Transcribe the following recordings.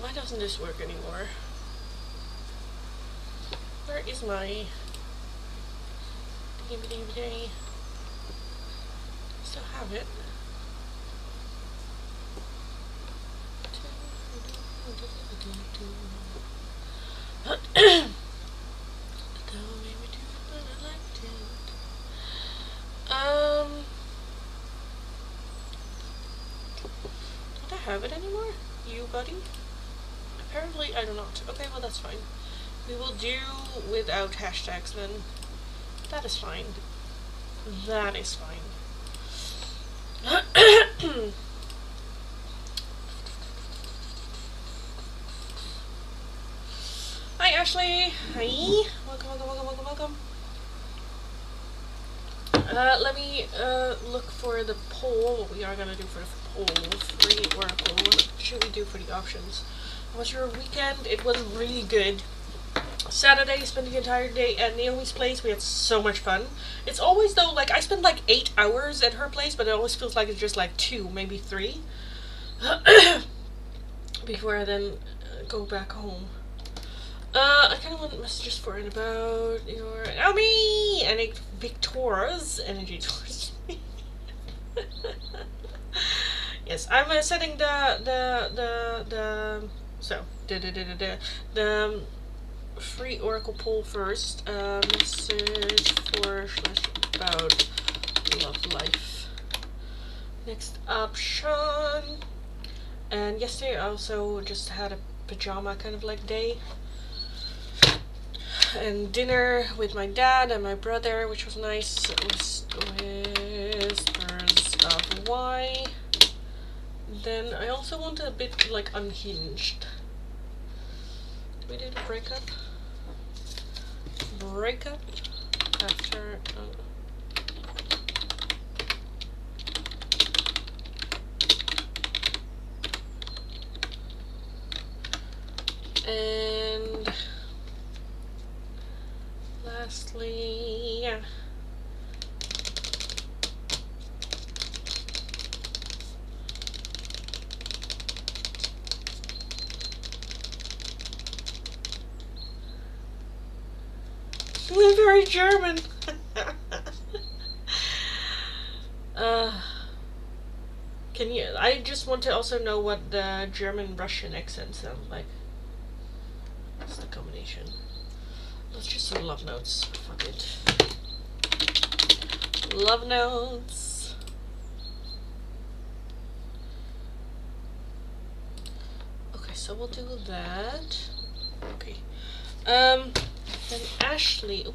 Why doesn't this work anymore? Where is my... Still have it. Don't I have it anymore? You, buddy? Apparently I do not. Okay, well that's fine. We will do without hashtags then. That is fine. That is fine. Hi Ashley! Hi! Welcome, welcome, welcome, welcome, welcome. Let me look for the poll. What we are gonna do for the poll. Free Oracle. What should we do for the options? How was your weekend? It was really good. Saturday, spent the entire day at Naomi's place. We had so much fun. It's always though, like, I spend like 8 hours at her place, but it always feels like it's just like 2, maybe 3. Before I then go back home. I kind of want messages for it about your Naomi and Victoria's energy towards me. Yes, I'm setting the free Oracle poll first. Message for / about love life. Next option. And yesterday I also just had a pajama kind of like day. And dinner with my dad and my brother, which was nice. Whispers of why. Then I also wanted a bit like unhinged. Did we do the breakup? Breakup after. And lastly, yeah. We're very German. Can you? I just want to also know what the German-Russian accent sounds like. That's the combination. Let's just do love notes. Fuck it. Love notes. Okay, so we'll do that. Okay. Then Ashley.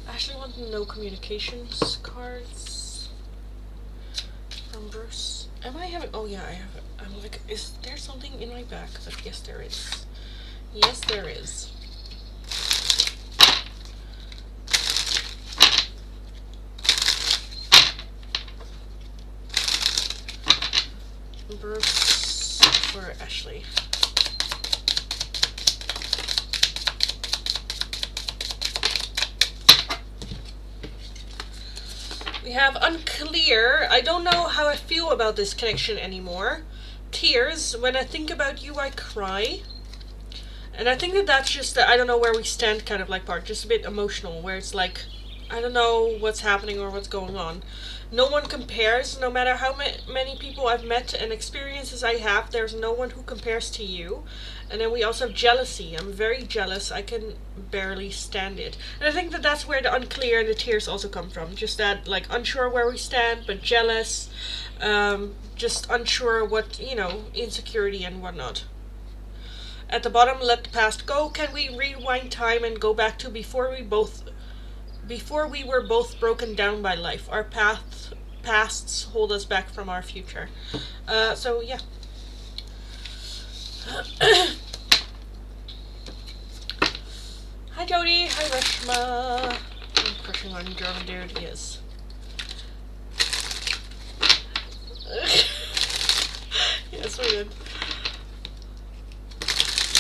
Ashley wanted no communications cards from Bruce. Am I having? Oh yeah, I have it. I'm like, is there something in my back? But yes, there is. Yes, there is. Bruce for Ashley. We have unclear. I don't know how I feel about this connection anymore. Tears. When I think about you, I cry. And I think that that's just the I don't know where we stand kind of like part. Just a bit emotional. Where it's like, I don't know what's happening or what's going on. No one compares, no matter how many people I've met and experiences I have, there's no one who compares to you. And then we also have jealousy. I'm very jealous. I can barely stand it. And I think that that's where the unclear and the tears also come from. Just that, like, unsure where we stand, but jealous. Just unsure what, insecurity and whatnot. At the bottom, let the past go. Can we rewind time and go back to before we were both broken down by life? Our pasts hold us back from our future. So yeah. Hi Jody, hi Reshma. I'm crushing on German dude, yes. Yes, we did.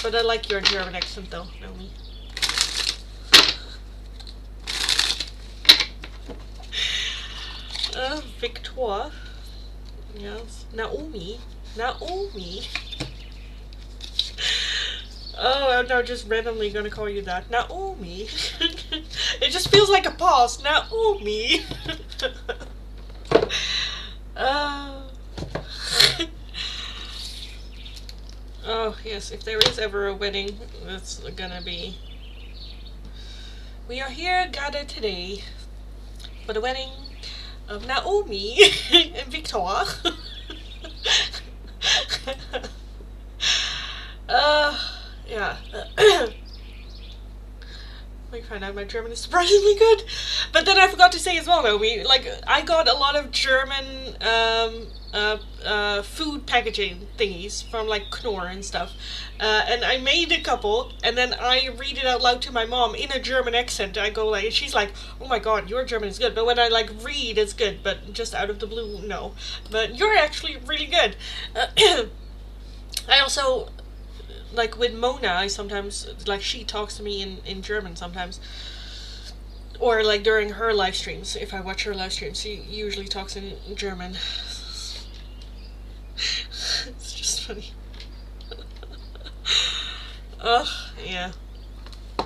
But I like your German accent though, Naomi. Victoire. Yes. Naomi. Oh, I'm now just randomly gonna call you that. Naomi. It just feels like a pause. Naomi. Oh, yes, if there is ever a wedding, it's gonna be... We are here gathered today for the wedding of Naomi and Victoire. Yeah. We find out my German is surprisingly good. But then I forgot to say as well, Naomi, like, I got a lot of German food packaging thingies from like Knorr and stuff, and I made a couple, and then I read it out loud to my mom in a German accent. I go like, she's like, "Oh my god, your German is good," but when I like read, it's good, but just out of the blue, no. But you're actually really good. I also, like with Mona, I sometimes, like, she talks to me in German sometimes. Or like during her live streams, if I watch her live streams, she usually talks in German. It's just funny. Ugh, yeah. I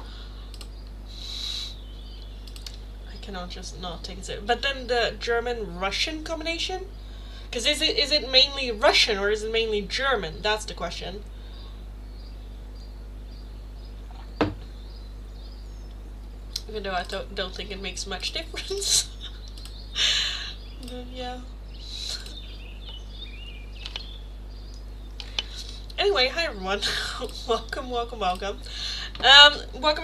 cannot just not take it. But then the German-Russian combination? Because is it mainly Russian or is it mainly German? That's the question. Even though I don't think it makes much difference. But yeah. Anyway, hi everyone. Welcome. Welcome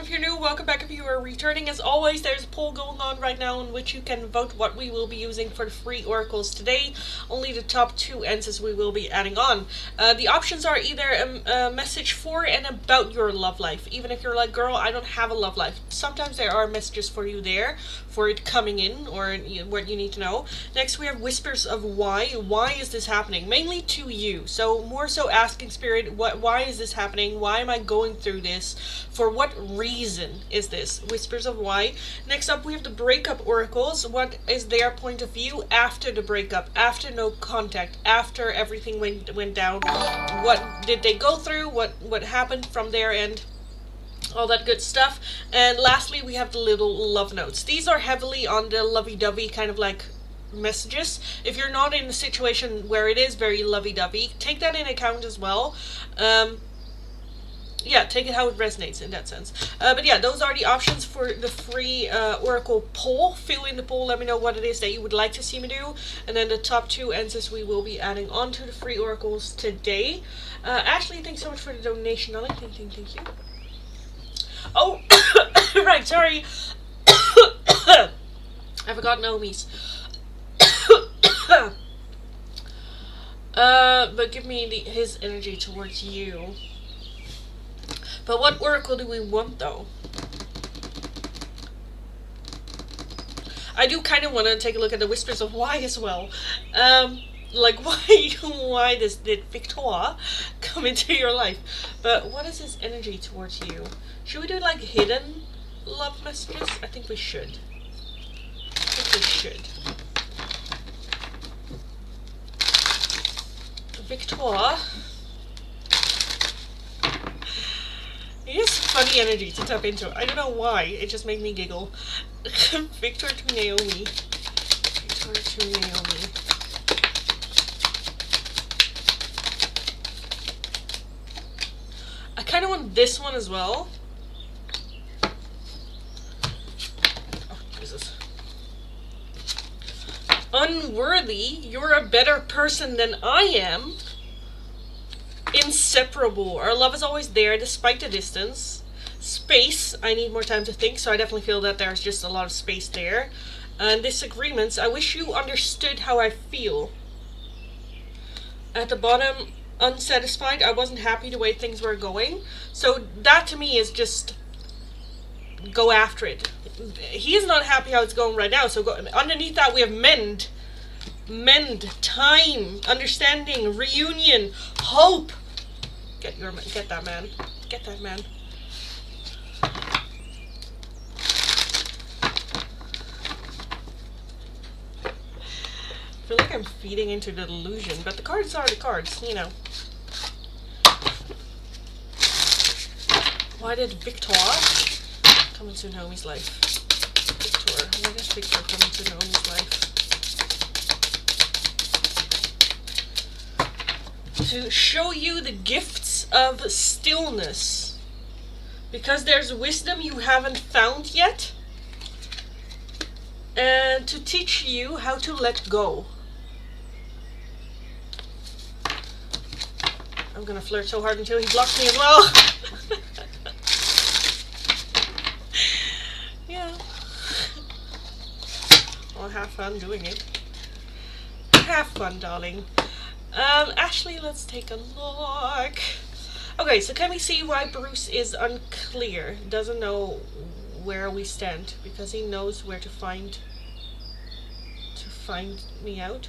if you're new, welcome back if you are returning. As always, there's a poll going on right now in which you can vote what we will be using for the free oracles today. Only the top 2 answers we will be adding on. The options are either a message for and about your love life. Even if you're like, girl, I don't have a love life. Sometimes there are messages for you there, for it coming in, or what you need to know. Next, we have whispers of why. Why is this happening? Mainly to you. So more so asking Spirit, why is this happening? Why am I going through this? For what reason is this? Whispers of why. Next up, we have the breakup oracles. What is their point of view after the breakup, after no contact, after everything went down? What did they go through? What happened from their end? All that good stuff. And lastly, we have the little love notes. These are heavily on the lovey-dovey kind of like messages. If you're not in a situation where it is very lovey-dovey, take that in account as well. Yeah, take it how it resonates in that sense. But yeah, those are the options for the free Oracle poll. Fill in the poll, let me know what it is that you would like to see me do. And then the top 2 answers we will be adding on to the free Oracles today. Ashley, thanks so much for the donation. Thank you. Oh, right, sorry. I forgot Naomi's. But give me his energy towards you. But what oracle do we want, though? I do kind of want to take a look at the whispers of why as well. Like, why did Victoire come into your life? But what is his energy towards you? Should we do, like, hidden love messages? I think we should. Victoire. He has funny energy to tap into. I don't know why. It just made me giggle. Victor to Naomi. Victor to Naomi. I kind of want this one as well. Oh, Jesus. Unworthy, you're a better person than I am. Inseparable, our love is always there despite the distance. Space, I need more time to think, so I definitely feel that there's just a lot of space there. And disagreements, I wish you understood how I feel. At the bottom, unsatisfied, I wasn't happy the way things were going. So that to me is just go after it. He is not happy how it's going right now, so underneath that we have mend, time, understanding, reunion, hope. Get that man. Get that man. I feel like I'm feeding into the delusion, but the cards are the cards, you know. Why did Victor come into Naomi's life? Victor, why did Victor come into Naomi's life? To show you the gifts of stillness. Because there's wisdom you haven't found yet. And to teach you how to let go. I'm gonna flirt so hard until he blocks me as well. Yeah. Well, have fun doing it. Have fun, darling. Ashley, let's take a look. Okay, so can we see why Bruce is unclear? Doesn't know where we stand because he knows where to find me out.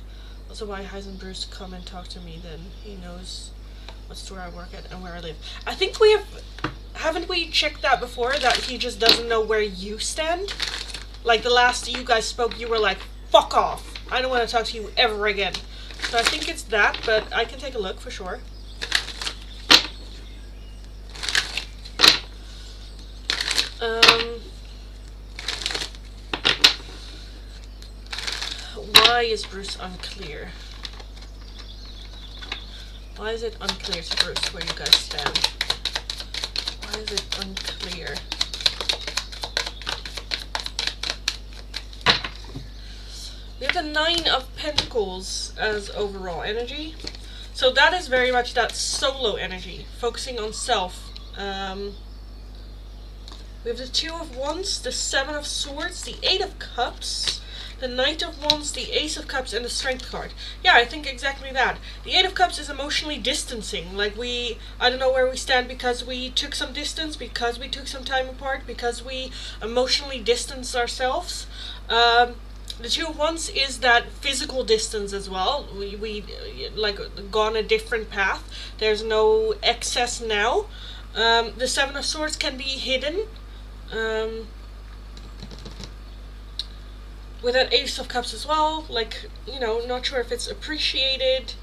Also, why hasn't Bruce come and talk to me then? He knows what store I work at and where I live. I think we haven't we checked that before, that he just doesn't know where you stand? Like the last you guys spoke, you were like, fuck off. I don't want to talk to you ever again. So I think it's that, but I can take a look for sure. Why is Bruce unclear? Why is it unclear to Bruce where you guys stand? Why is it unclear? We have the 9 of Pentacles as overall energy. So that is very much that solo energy, focusing on self. We have the 2 of Wands, the 7 of Swords, the 8 of Cups, the Knight of Wands, the Ace of Cups, and the Strength card. Yeah, I think exactly that. The 8 of Cups is emotionally distancing. Like I don't know where we stand because we took some distance, because we took some time apart, because we emotionally distanced ourselves. The 2 of Wands is that physical distance as well. We like gone a different path. There's no excess now. The 7 of Swords can be hidden. With that Ace of Cups as well, like, you know, not sure if it's appreciated.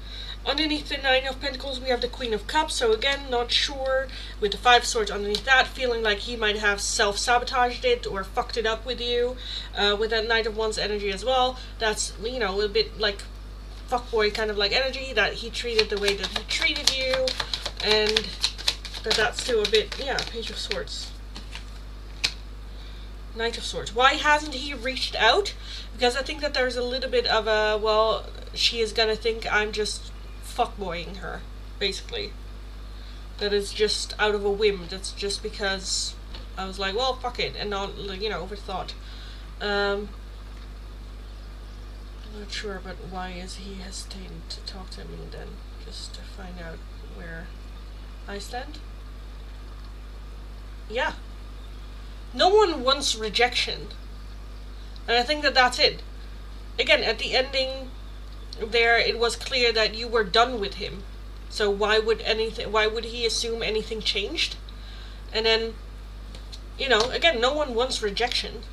Underneath the 9 of Pentacles, we have the Queen of Cups, so again, not sure. With the 5 of Swords underneath that, feeling like he might have self-sabotaged it or fucked it up with you. With that Knight of Wands energy as well, that's, you know, a bit like fuckboy kind of like energy, that he treated the way that he treated you, and that's still a bit, yeah, Page of Swords. Knight of Swords. Why hasn't he reached out? Because I think that there's a little bit of a, well, she is gonna think I'm just fuckboying her, basically. That is just out of a whim. That's just because I was like, well, fuck it, and not, you know, overthought. I'm not sure, but why is he hesitating to talk to me then? Just to find out where I stand? Yeah. No one wants rejection. And I think that that's it. Again, at the ending there, it was clear that you were done with him. So why would he assume anything changed? And then, you know, again, no one wants rejection.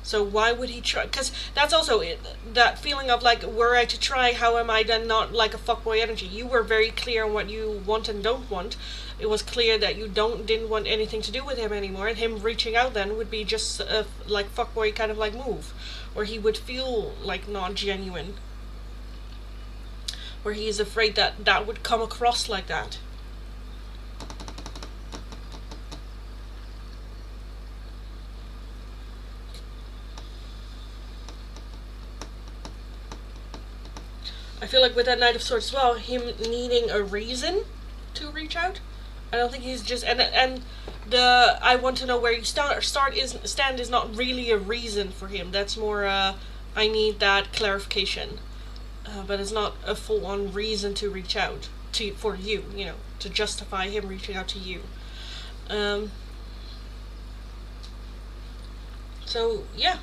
So why would he try? Because that's also it, that feeling of like, were I to try, how am I then not like a fuckboy energy? You were very clear on what you want and don't want. It was clear that you didn't want anything to do with him anymore, and him reaching out then would be just a like fuckboy kind of like move, where he would feel like not genuine, where he is afraid that that would come across like that. I feel like with that Knight of Swords as well, him needing a reason to reach out. I don't think he's just and the I want to know where you stand is not really a reason for him. That's more I need that clarification, but it's not a full on reason to reach out to for you. You know, to justify him reaching out to you. So yeah.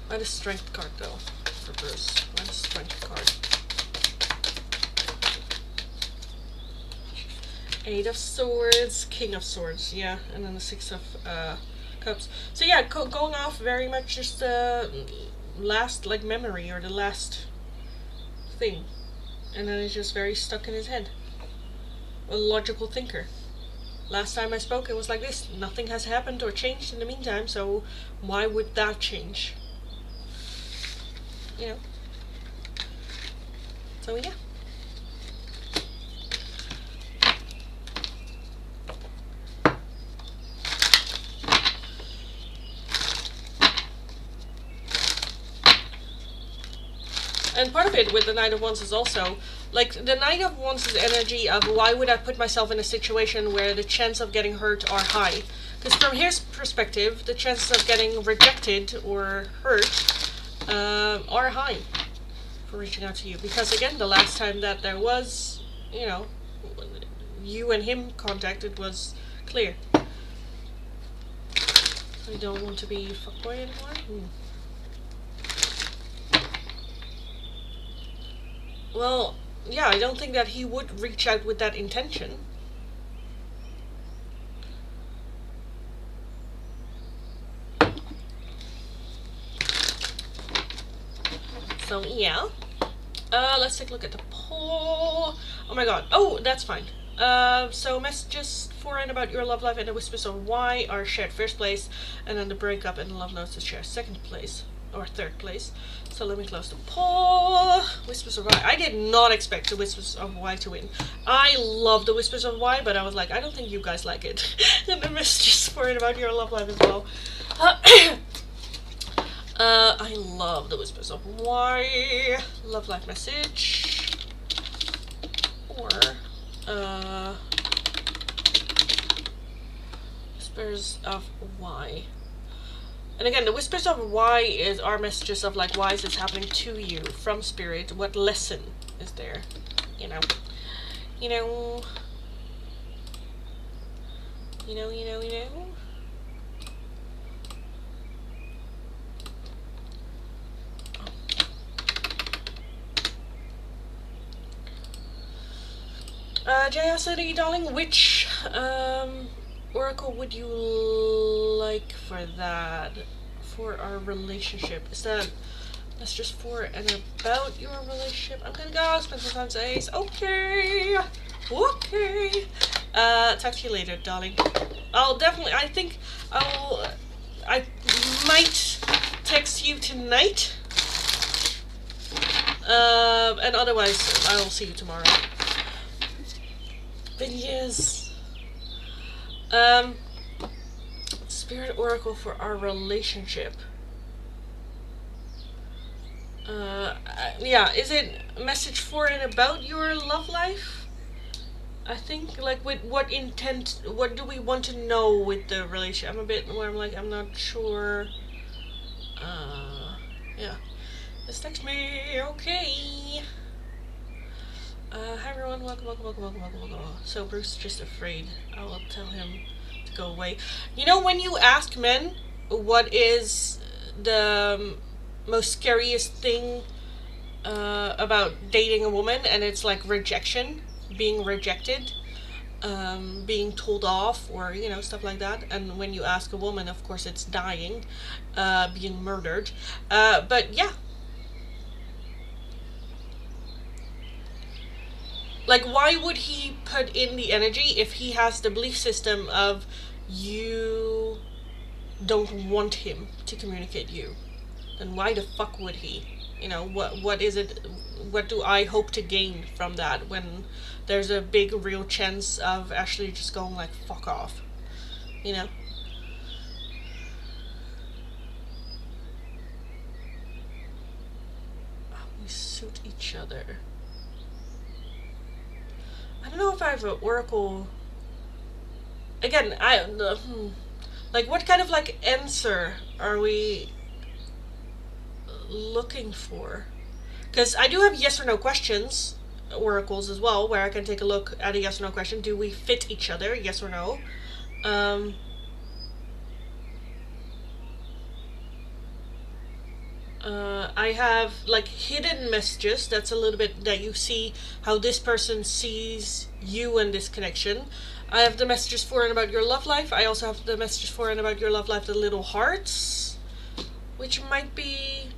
Why the strength card though for Bruce? Why the strength card? Eight of Swords, King of Swords, yeah, and then the Six of Cups. So yeah, going off very much just the last like memory or the last thing, and then it's just very stuck in his head. A logical thinker. Last time I spoke, it was like this. Nothing has happened or changed in the meantime, so why would that change? You know. So yeah. And part of it with the Knight of Wands is also, like, the Knight of Wands' energy of why would I put myself in a situation where the chance of getting hurt are high? Because from his perspective, the chances of getting rejected or hurt are high for reaching out to you. Because again, the last time that there was, you know, you and him contacted was clear. I don't want to be fuckboy anymore? Well, yeah, I don't think that he would reach out with that intention. So, yeah. Let's take a look at the poll. Oh my god. Oh, that's fine. So messages for and about your love life and the whispers of why are shared first place, and then the breakup and the love notes is shared second place. Or third place. So let me close the poll. Whispers of Why. I did not expect the Whispers of Why to win. I love the Whispers of Why, but I was like, I don't think you guys like it. And the messages for it about your love life as well. I love the Whispers of Why. Love life message. Or Whispers of Why. And again, the Whispers of Why is our messages of like, why is this happening to you from Spirit? What lesson is there? You know. You know. You know, you know, you know. City, darling, which oracle would you like for that? For our relationship? Is that that's just for and about your relationship? I'm gonna go spend some time with Ace. Okay. Okay. Talk to you later, darling. I'll definitely I might text you tonight. And otherwise I will see you tomorrow. But yes. Spirit Oracle for our relationship. Yeah, is it message for and about your love life? I think, like, with what intent, what do we want to know with the relationship? I'm a bit where I'm like, I'm not sure. Yeah. Just text me, okay. Hi everyone, welcome. So Bruce is just afraid. I will tell him to go away. You know, when you ask men what is the most scariest thing about dating a woman, and it's like rejection, being rejected, being told off, or stuff like that. And when you ask a woman, of course it's dying, being murdered. But yeah, like, why would he put in the energy if he has the belief system of you don't want him to communicate you? Then why the fuck would he? What is it? What do I hope to gain from that when there's a big real chance of Ashley just going like fuck off? You know? We suit each other. I don't know if I have an oracle. Again, like, what kind of like answer are we looking for? Because I do have yes or no questions, oracles as well, where I can take a look at a yes or no question. Do we fit each other? Yes or no? I have like hidden messages. That's a little bit that you see how this person sees you and this connection. I have the messages for and about your love life. I also have the messages for and about your love life, the little hearts, which might be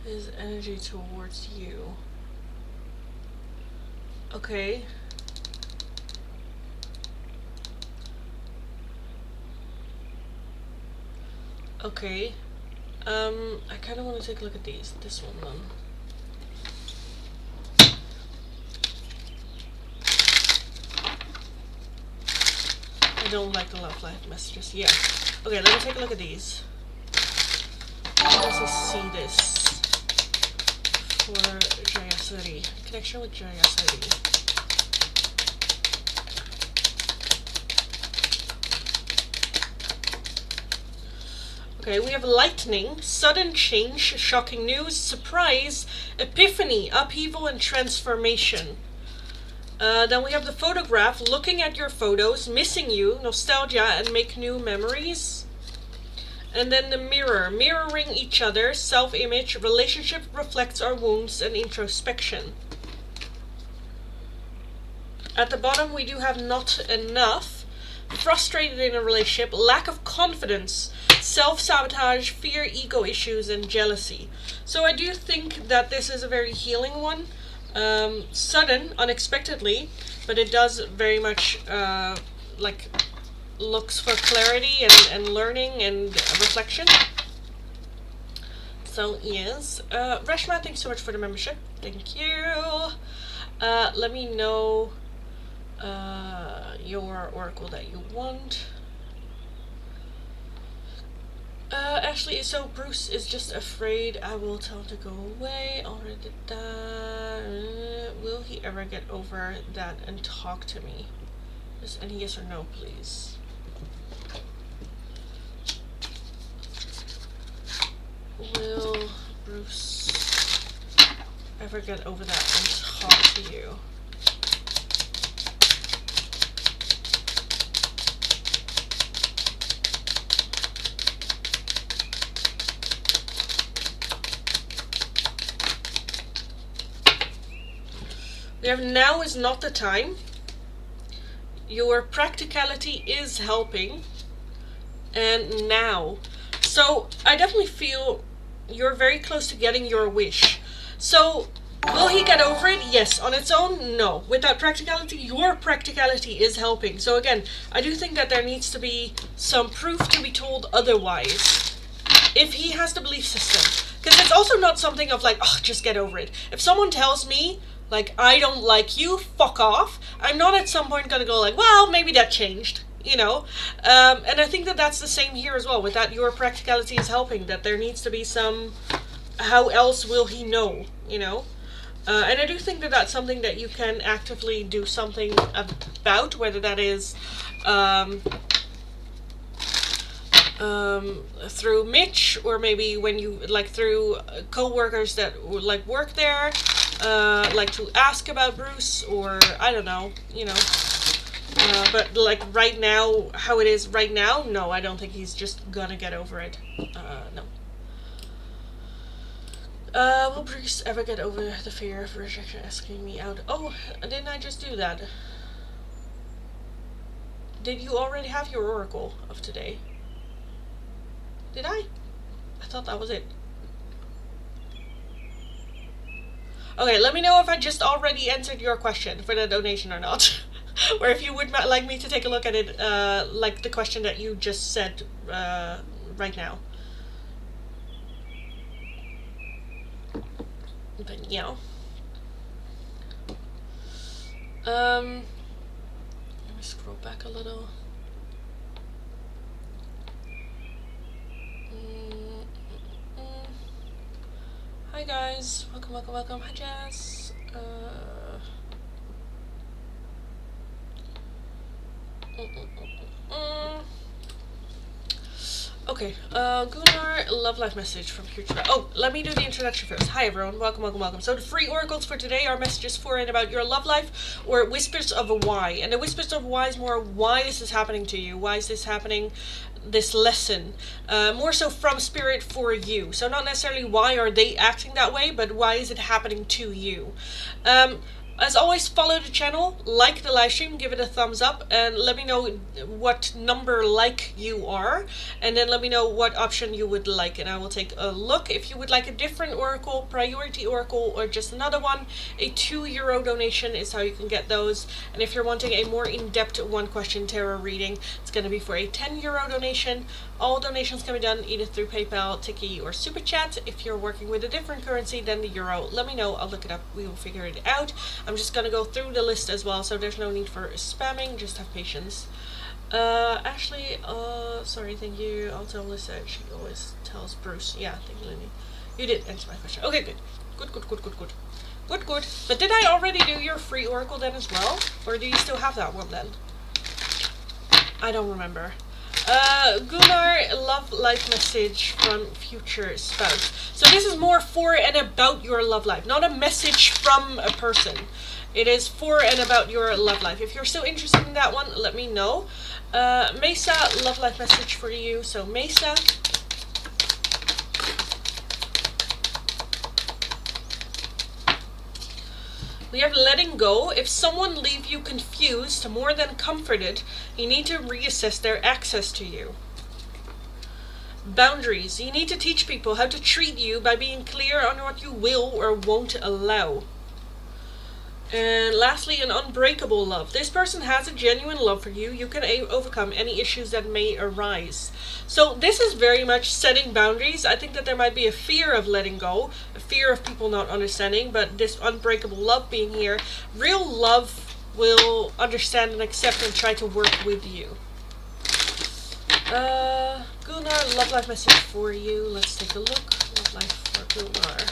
his energy towards you. Okay. Okay. I kind of want to take a look at these. This one then. I don't like the love life messages. Yeah. Okay, let me take a look at these. How does he see this for Jayasuri? Connection with Jayasuri. Okay, we have lightning, sudden change, shocking news, surprise, epiphany, upheaval, and transformation. Then we have the photograph, looking at your photos, missing you, nostalgia, and make new memories. And then the mirror, mirroring each other, self-image, relationship reflects our wounds, and introspection. At the bottom we do have not enough, frustrated in a relationship, lack of confidence, self-sabotage, fear, ego issues, and jealousy. So I do think that this is a very healing one. Sudden, unexpectedly, but it does very much like looks for clarity and learning and reflection. So yes, Reshma, thanks so much for the membership. Thank you. Let me know your oracle that you want. Ashley, so Bruce is just afraid I will tell him to go away. Already did that. Will he ever get over that and talk to me? Just any yes or no, please. Will Bruce ever get over that and talk to you? We have now is not the time. Your practicality is helping. And now. So I definitely feel you're very close to getting your wish. So will he get over it? Yes. On its own? No. With that practicality, your practicality is helping. So again, I do think that there needs to be some proof to be told otherwise. If he has the belief system. Because it's also not something of like, oh, just get over it. If someone tells me, like, I don't like you, fuck off, I'm not at some point gonna go like, well, maybe that changed, you know? And I think that that's the same here as well, with that your practicality is helping, that there needs to be some, how else will he know, you know? And I do think that that's something that you can actively do something about, whether that is through Mitch, or maybe when you, like, through co-workers that, like, work there, like to ask about Bruce, or I don't know, you know. But like right now, how it is right now, no, I don't think he's just gonna get over it. No. Will Bruce ever get over the fear of rejection asking me out? Oh, didn't I just do that? Did you already have your oracle of today? Did I? I thought that was it. Okay, let me know if I just already answered your question for the donation or not. Or if you would like me to take a look at it, like the question that you just said right now. But yeah. Let me scroll back a little. Hi guys, welcome. Hi Jazz. Okay, Gunnar, love life message from Future. Oh, let me do the introduction first. Hi everyone, welcome. So the free oracles for today are messages for and about your love life, or whispers of a why. And the whispers of why is more, why is this happening to you? Why is this happening? This lesson, more so from spirit for you. So not necessarily why are they acting that way, but why is it happening to you? As always, follow the channel, like the live stream, give it a thumbs up, and let me know what number like you are, and then let me know what option you would like, and I will take a look. If you would like a different oracle, priority oracle, or just another one, a €2 donation is how you can get those. And if you're wanting a more in-depth one question tarot reading, it's going to be for a €10 donation. All donations can be done either through PayPal, Tiki, or Super Chat. If you're working with a different currency than the euro, let me know. I'll look it up. We will figure it out. I'm just going to go through the list as well, so there's no need for spamming. Just have patience. Ashley, sorry, thank you. I'll tell Lisa. She always tells Bruce. Yeah, thank you, Lindy. You did answer my question. Okay, good. Good. But did I already do your free oracle then as well? Or do you still have that one then? I don't remember. Gunnar, love life message from future spouse. So this is more for and about your love life, not a message from a person. It is for and about your love life. If you're still interested in that one, let me know. Mesa, love life message for you. So Mesa. We have letting go. If someone leave you confused, more than comforted, you need to reassess their access to you. Boundaries. You need to teach people how to treat you by being clear on what you will or won't allow. And lastly, an unbreakable love. This person has a genuine love for you. You can overcome any issues that may arise. So this is very much setting boundaries. I think that there might be a fear of letting go, a fear of people not understanding, but this unbreakable love being here, real love will understand and accept and try to work with you. Gunnar, love life message for you. Let's take a look. Love life for Gunnar.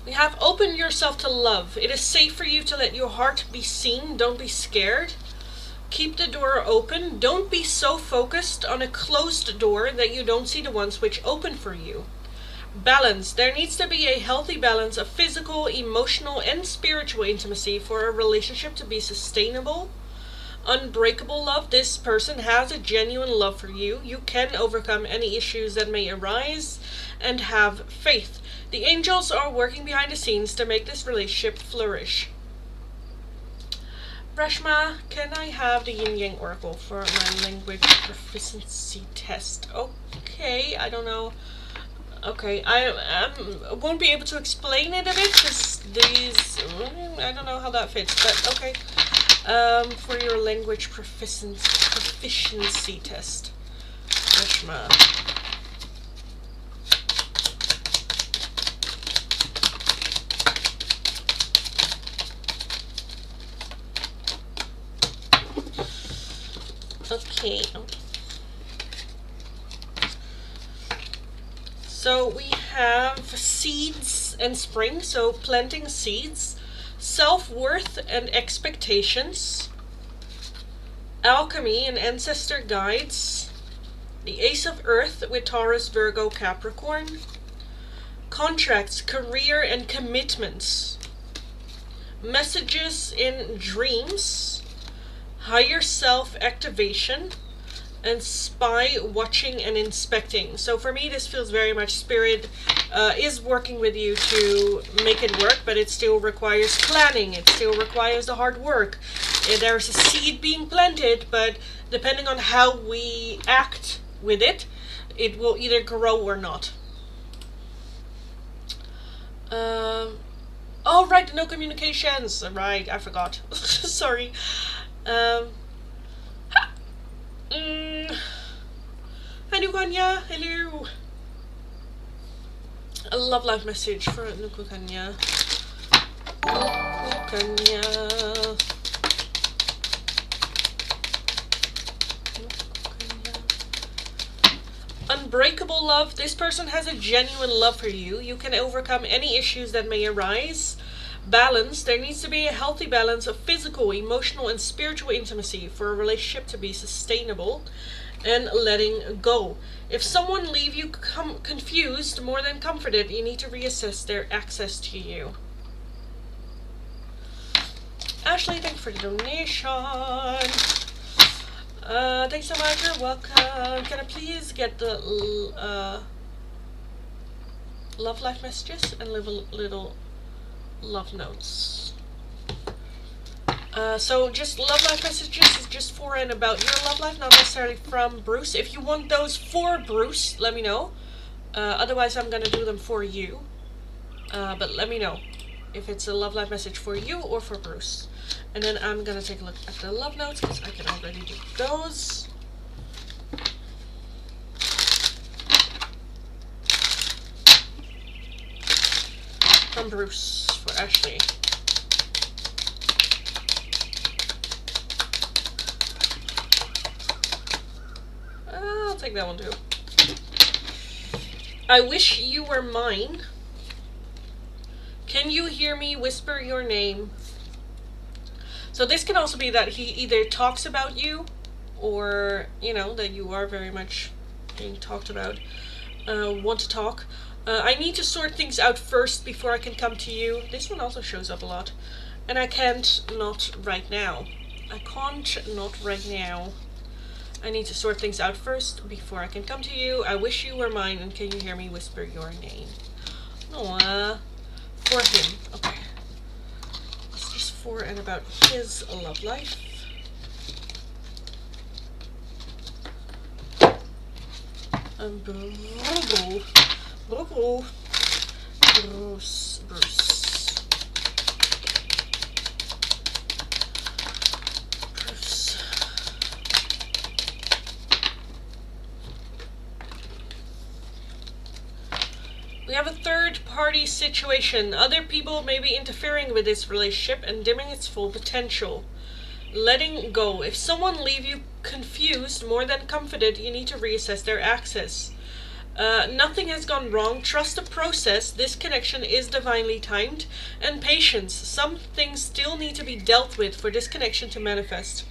We have open yourself to love. It is safe for you to let your heart be seen. Don't be scared. Keep the door open. Don't be so focused on a closed door that you don't see the ones which open for you. Balance. There needs to be a healthy balance of physical, emotional, and spiritual intimacy for a relationship to be sustainable. Unbreakable love. This person has a genuine love for you. You can overcome any issues that may arise, and have faith. The angels are working behind the scenes to make this relationship flourish. Rashma, can I have the Yin Yang Oracle for my language proficiency test? Okay, I don't know. Okay, I won't be able to explain it a bit because these, I don't know how that fits, but okay. For your language proficiency test, Rashma. Okay. So we have seeds and spring, so planting seeds, self-worth and expectations, alchemy and ancestor guides, the Ace of Earth with Taurus, Virgo, Capricorn, contracts, career and commitments, messages in dreams, higher self activation, and spy watching and inspecting. So for me, this feels very much spirit is working with you to make it work, but it still requires planning. It still requires the hard work. There's a seed being planted, but depending on how we act with it, it will either grow or not. Oh, right, no communications. Right, I forgot. Sorry. Hi, Nukanya. Hello. A love life message for Nukanya. Nukanya. Unbreakable love. This person has a genuine love for you. You can overcome any issues that may arise. Balance. There needs to be a healthy balance of physical, emotional, and spiritual intimacy for a relationship to be sustainable. And letting go. If someone leave you confused more than comforted, you need to reassess their access to you. Ashley, thanks for the donation. Thanks so much, you're welcome. Can I please get the love life messages and little love notes? So just love life messages is just for and about your love life, not necessarily from Bruce. If you want those for Bruce, let me know. Otherwise, I'm gonna do them for you. But let me know if it's a love life message for you or for Bruce. And then I'm gonna take a look at the love notes because I can already do those. From Bruce for Ashley. I'll take that one too. I wish you were mine. Can you hear me whisper your name? So this can also be that he either talks about you or, you know, that you are very much being talked about, want to talk. I need to sort things out first before I can come to you. This one also shows up a lot. And I can't not right now. I can't not right now. I need to sort things out first before I can come to you. I wish you were mine, and can you hear me whisper your name? Aww. For him. Okay. It's just for and about his love life. Bruce. We have a third-party situation. Other people may be interfering with this relationship and dimming its full potential. Letting go. If someone leave you confused more than comforted, you need to reassess their access. Nothing has gone wrong. Trust the process. This connection is divinely timed. And patience. Some things still need to be dealt with for this connection to manifest.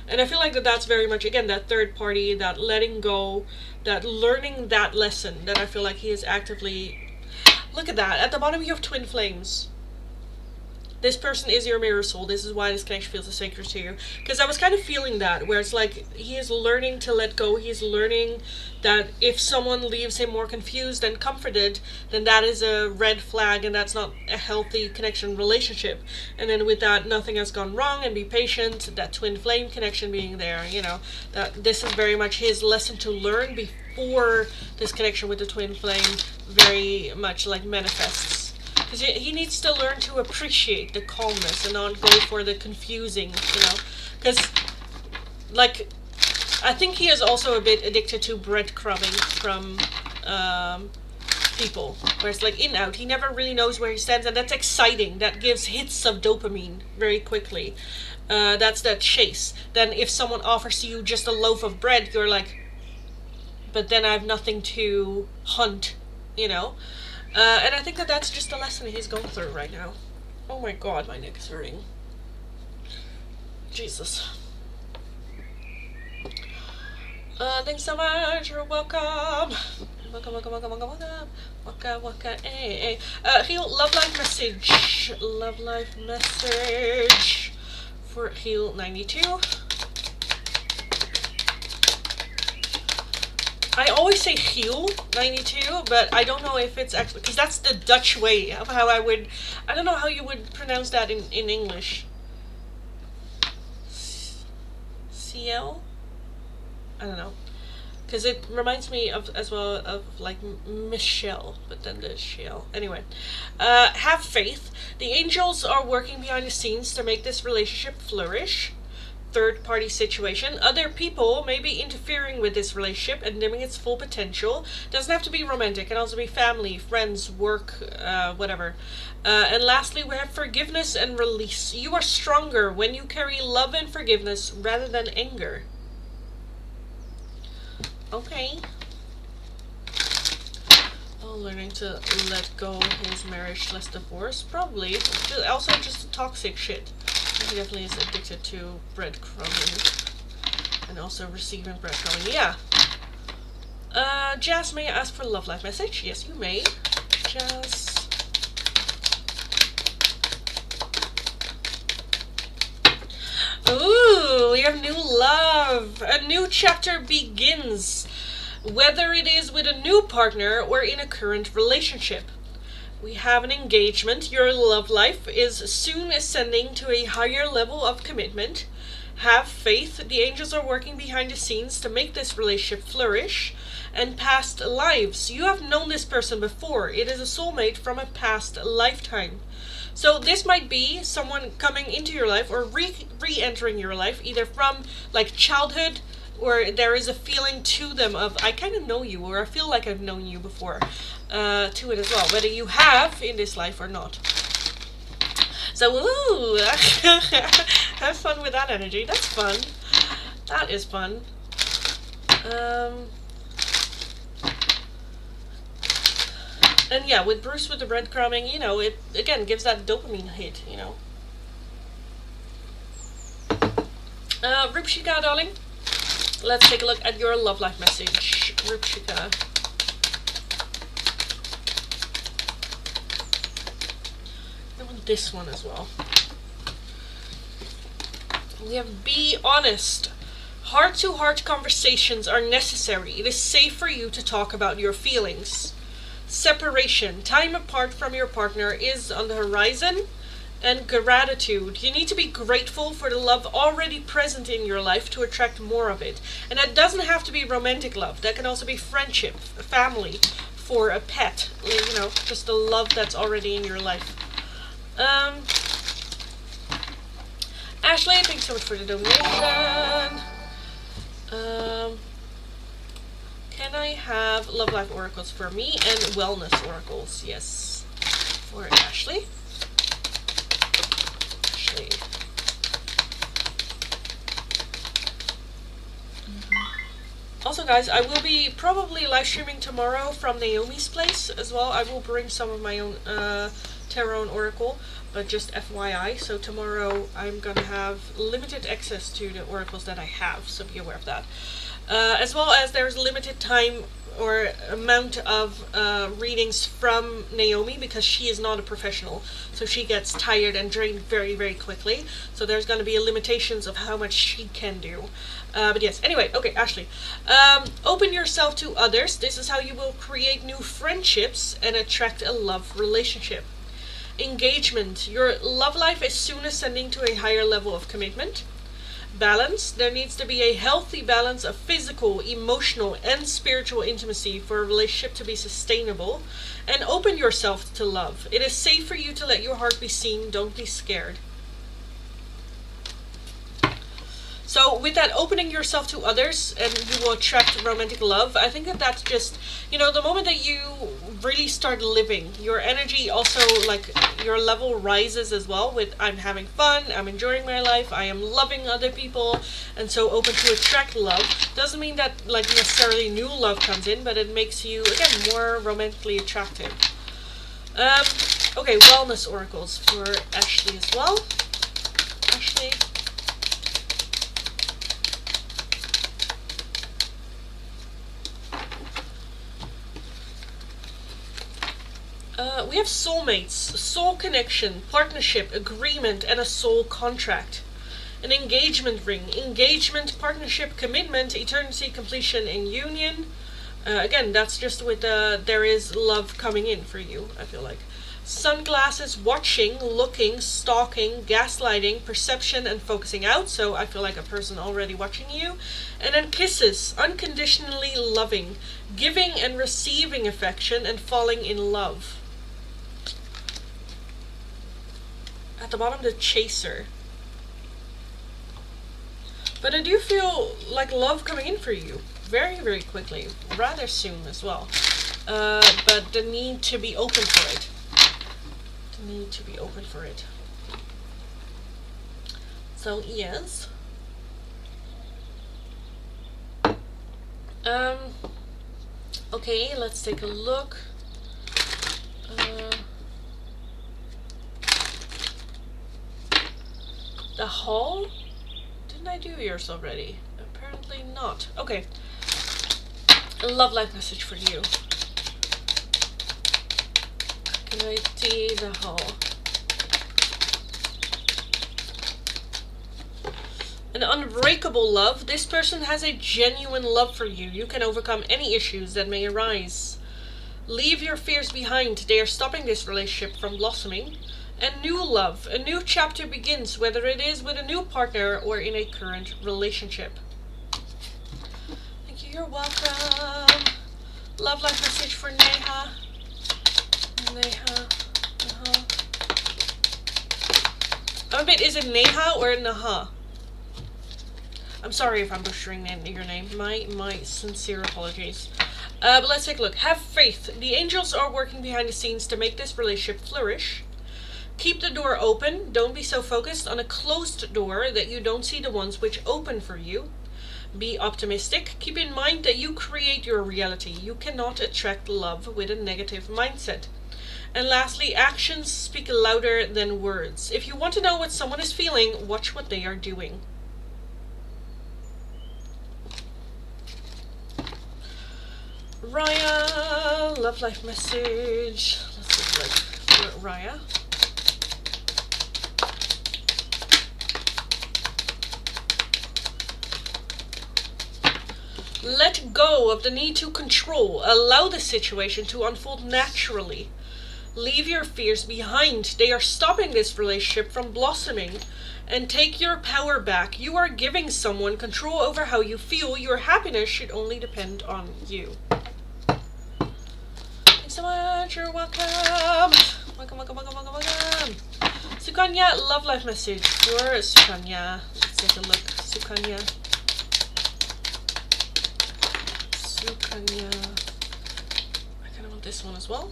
And I feel like that's very much, again, that third party, that letting go, that learning that lesson, that I feel like he is actively... Look at that. At the bottom you have twin flames. This person is your mirror soul. This is why this connection feels so sacred to you. Because I was kind of feeling that, where it's like he is learning to let go. He's learning that if someone leaves him more confused than comforted, then that is a red flag and that's not a healthy connection relationship. And then with that, nothing has gone wrong, and be patient, that twin flame connection being there, you know, that this is very much his lesson to learn before this connection with the twin flame very much like manifests. Because he needs to learn to appreciate the calmness and not go for the confusing, you know. Because, like, I think he is also a bit addicted to breadcrumbing from people. Where it's like in, out. He never really knows where he stands, and that's exciting. That gives hits of dopamine very quickly. That's that chase. Then if someone offers you just a loaf of bread, you're like, but then I have nothing to hunt, you know. And I think that that's just a lesson he's going through right now. Oh my god, my neck is hurting. Jesus. Thanks so much, you're welcome. Waka waka waka waka waka waka waka Heal love life message. Love life message for Heal 92. I always say Heal 92, but I don't know if it's actually, because that's the Dutch way of how I don't know how you would pronounce that in English. CL? I don't know. Because it reminds me of, as well, of like Michelle, but then the shell. Anyway, have faith. The angels are working behind the scenes to make this relationship flourish. Third party situation. Other people may be interfering with this relationship and dimming its full potential. Doesn't have to be romantic, it can also be family, friends, work, whatever. And lastly, we have forgiveness and release. You are stronger when you carry love and forgiveness rather than anger. Okay. Oh, learning to let go his marriage, less divorce. Probably. Also just toxic shit. He definitely is addicted to breadcrumbing. And also receiving breadcrumbing. Yeah. Jazz, may I ask for a love life message? Yes, you may. Jazz. Ooh, we have new love. A new chapter begins. Whether it is with a new partner or in a current relationship. We have an engagement. Your love life is soon ascending to a higher level of commitment. Have faith. The angels are working behind the scenes to make this relationship flourish. And past lives. You have known this person before. It is a soulmate from a past lifetime. So this might be someone coming into your life or re-entering your life, either from like childhood, or there is a feeling to them of, I kind of know you, or I feel like I've known you before, to it as well, whether you have in this life or not. So, ooh, have fun with that energy. That's fun. That is fun. And yeah, with Bruce with the breadcrumbing, you know, it again gives that dopamine hit, you know. Rupshika, darling, let's take a look at your love life message. Rupshika. I want this one as well. We have be honest. Heart-to-heart conversations are necessary. It is safe for you to talk about your feelings. Separation. Time apart from your partner is on the horizon. And gratitude. You need to be grateful for the love already present in your life to attract more of it. And that doesn't have to be romantic love. That can also be friendship, family, for a pet. You know, just the love that's already in your life. Ashley, thanks so much for the donation. Can I have Love Life Oracles for me and Wellness Oracles? Yes. For Ashley. Ashley. Also, guys, I will be probably live streaming tomorrow from Naomi's place as well. I will bring some of my own tarot and oracle, but just FYI. So tomorrow I'm gonna have limited access to the oracles that I have, so be aware of that. As well as there's limited time or amount of readings from Naomi, because she is not a professional, so she gets tired and drained very, very quickly. So there's going to be limitations of how much she can do. But yes, anyway, okay, Ashley. Open yourself to others. This is how you will create new friendships and attract a love relationship. Engagement. Your love life is soon ascending to a higher level of commitment. Balance. There needs to be a healthy balance of physical, emotional, and spiritual intimacy for a relationship to be sustainable. And open yourself to love. It is safe for you to let your heart be seen. Don't be scared. So with that, opening yourself to others, and you will attract romantic love. I think that that's just, you know, the moment that you really start living, your energy also, like, your level rises as well with, I'm having fun, I'm enjoying my life, I am loving other people, and so open to attract love. Doesn't mean that, like, necessarily new love comes in, but it makes you, again, more romantically attractive. Okay, wellness oracles for Ashley as well. Ashley. We have soulmates, soul connection, partnership, agreement, and a soul contract. An engagement ring, engagement, partnership, commitment, eternity, completion, and union. Again, that's just with there is love coming in for you, I feel like. Sunglasses, watching, looking, stalking, gaslighting, perception, and focusing out. So I feel like a person already watching you. And then kisses, unconditionally loving, giving and receiving affection, and falling in love. At the bottom, the chaser. But I do feel like love coming in for you very, very quickly, rather soon as well. But the need to be open for it. The need to be open for it. So yes. Okay, let's take a look. The hall? Didn't I do yours already? Apparently not. Okay. A love life message for you. Can I see the hall? An unbreakable love. This person has a genuine love for you. You can overcome any issues that may arise. Leave your fears behind. They are stopping this relationship from blossoming. And new love. A new chapter begins, whether it is with a new partner or in a current relationship. Thank you. You're welcome. Love life message for Neha. Neha. Is it Neha or Naha? I'm sorry if I'm butchering your name. My sincere apologies. But let's take a look. Have faith. The angels are working behind the scenes to make this relationship flourish. Keep the door open. Don't be so focused on a closed door that you don't see the ones which open for you. Be optimistic. Keep in mind that you create your reality. You cannot attract love with a negative mindset. And lastly, actions speak louder than words. If you want to know what someone is feeling, watch what they are doing. Raya, love life message. Let's look like Raya. Let go of the need to control. Allow the situation to unfold naturally. Leave your fears behind. They are stopping this relationship from blossoming. And take your power back. You are giving someone control over how you feel. Your happiness should only depend on you. Thanks so much. You're welcome. Welcome. Sukanya, love life message for Sukanya. Let's take a look. Sukanya. I kind of want this one as well.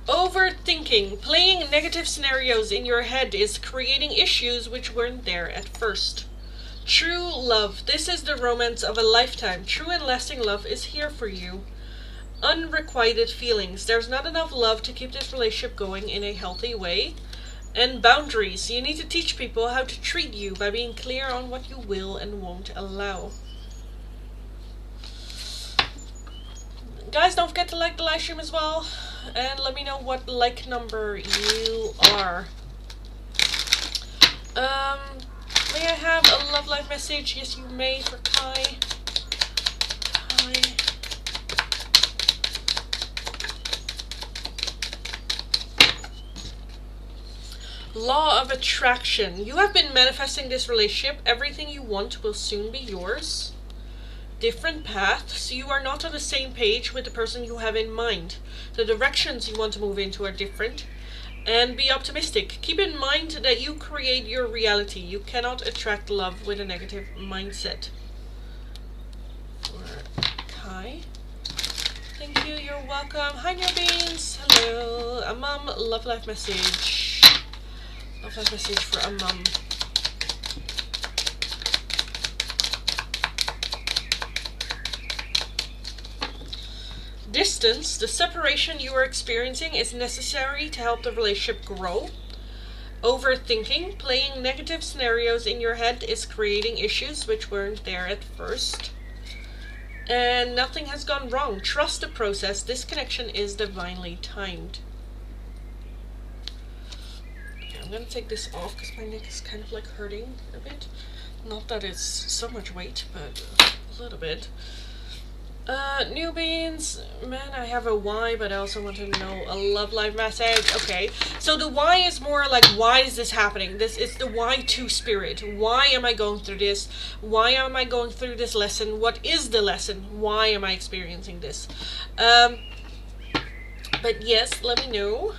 Overthinking. Playing negative scenarios in your head is creating issues which weren't there at first. True love. This is the romance of a lifetime. True and lasting love is here for you. Unrequited feelings. There's not enough love to keep this relationship going in a healthy way. And boundaries. You need to teach people how to treat you by being clear on what you will and won't allow. Guys, don't forget to like the live stream as well. And let me know what like number you are. May I have a love life message? Yes, you may, for Kai. Kai. Law of attraction. You have been manifesting this relationship. Everything you want will soon be yours. Different paths. You are not on the same page with the person you have in mind. The directions you want to move into are different. And be optimistic. Keep in mind that you create your reality. You cannot attract love with a negative mindset. For Kai. Thank you, you're welcome. Hi, New Beans. Hello. Amam, love life message. Love life message for Amam. Distance. The separation you are experiencing is necessary to help the relationship grow. Overthinking. Playing negative scenarios in your head is creating issues which weren't there at first. And nothing has gone wrong. Trust the process. This connection is divinely timed. I'm gonna take this off because my neck is kind of like hurting a bit. Not that it's so much weight, but a little bit. Newbies, man, I have a why, but I also want to know a love life message. Okay, so the why is more like, why is this happening? This is the why to spirit. Why am I going through this? Why am I going through this lesson? What is the lesson? Why am I experiencing this? But yes, let me know.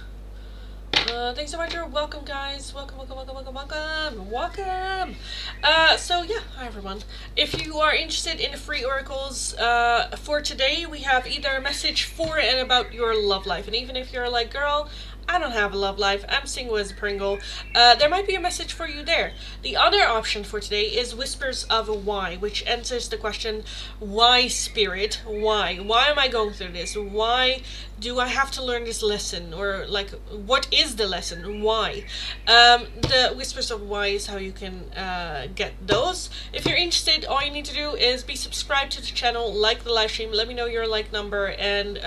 Thanks so much for welcome, guys. Welcome. So yeah, hi everyone. If you are interested in the free oracles, for today we have either a message for and about your love life, and even if you're like, girl, I don't have a love life, I'm single as a Pringle, there might be a message for you there. The other option for today is Whispers of a Why, which answers the question, why spirit? Why? Why am I going through this? Why do I have to learn this lesson? Or like, what is the lesson? Why? The Whispers of Why is how you can get those. If you're interested, all you need to do is be subscribed to the channel, like the live stream, let me know your like number and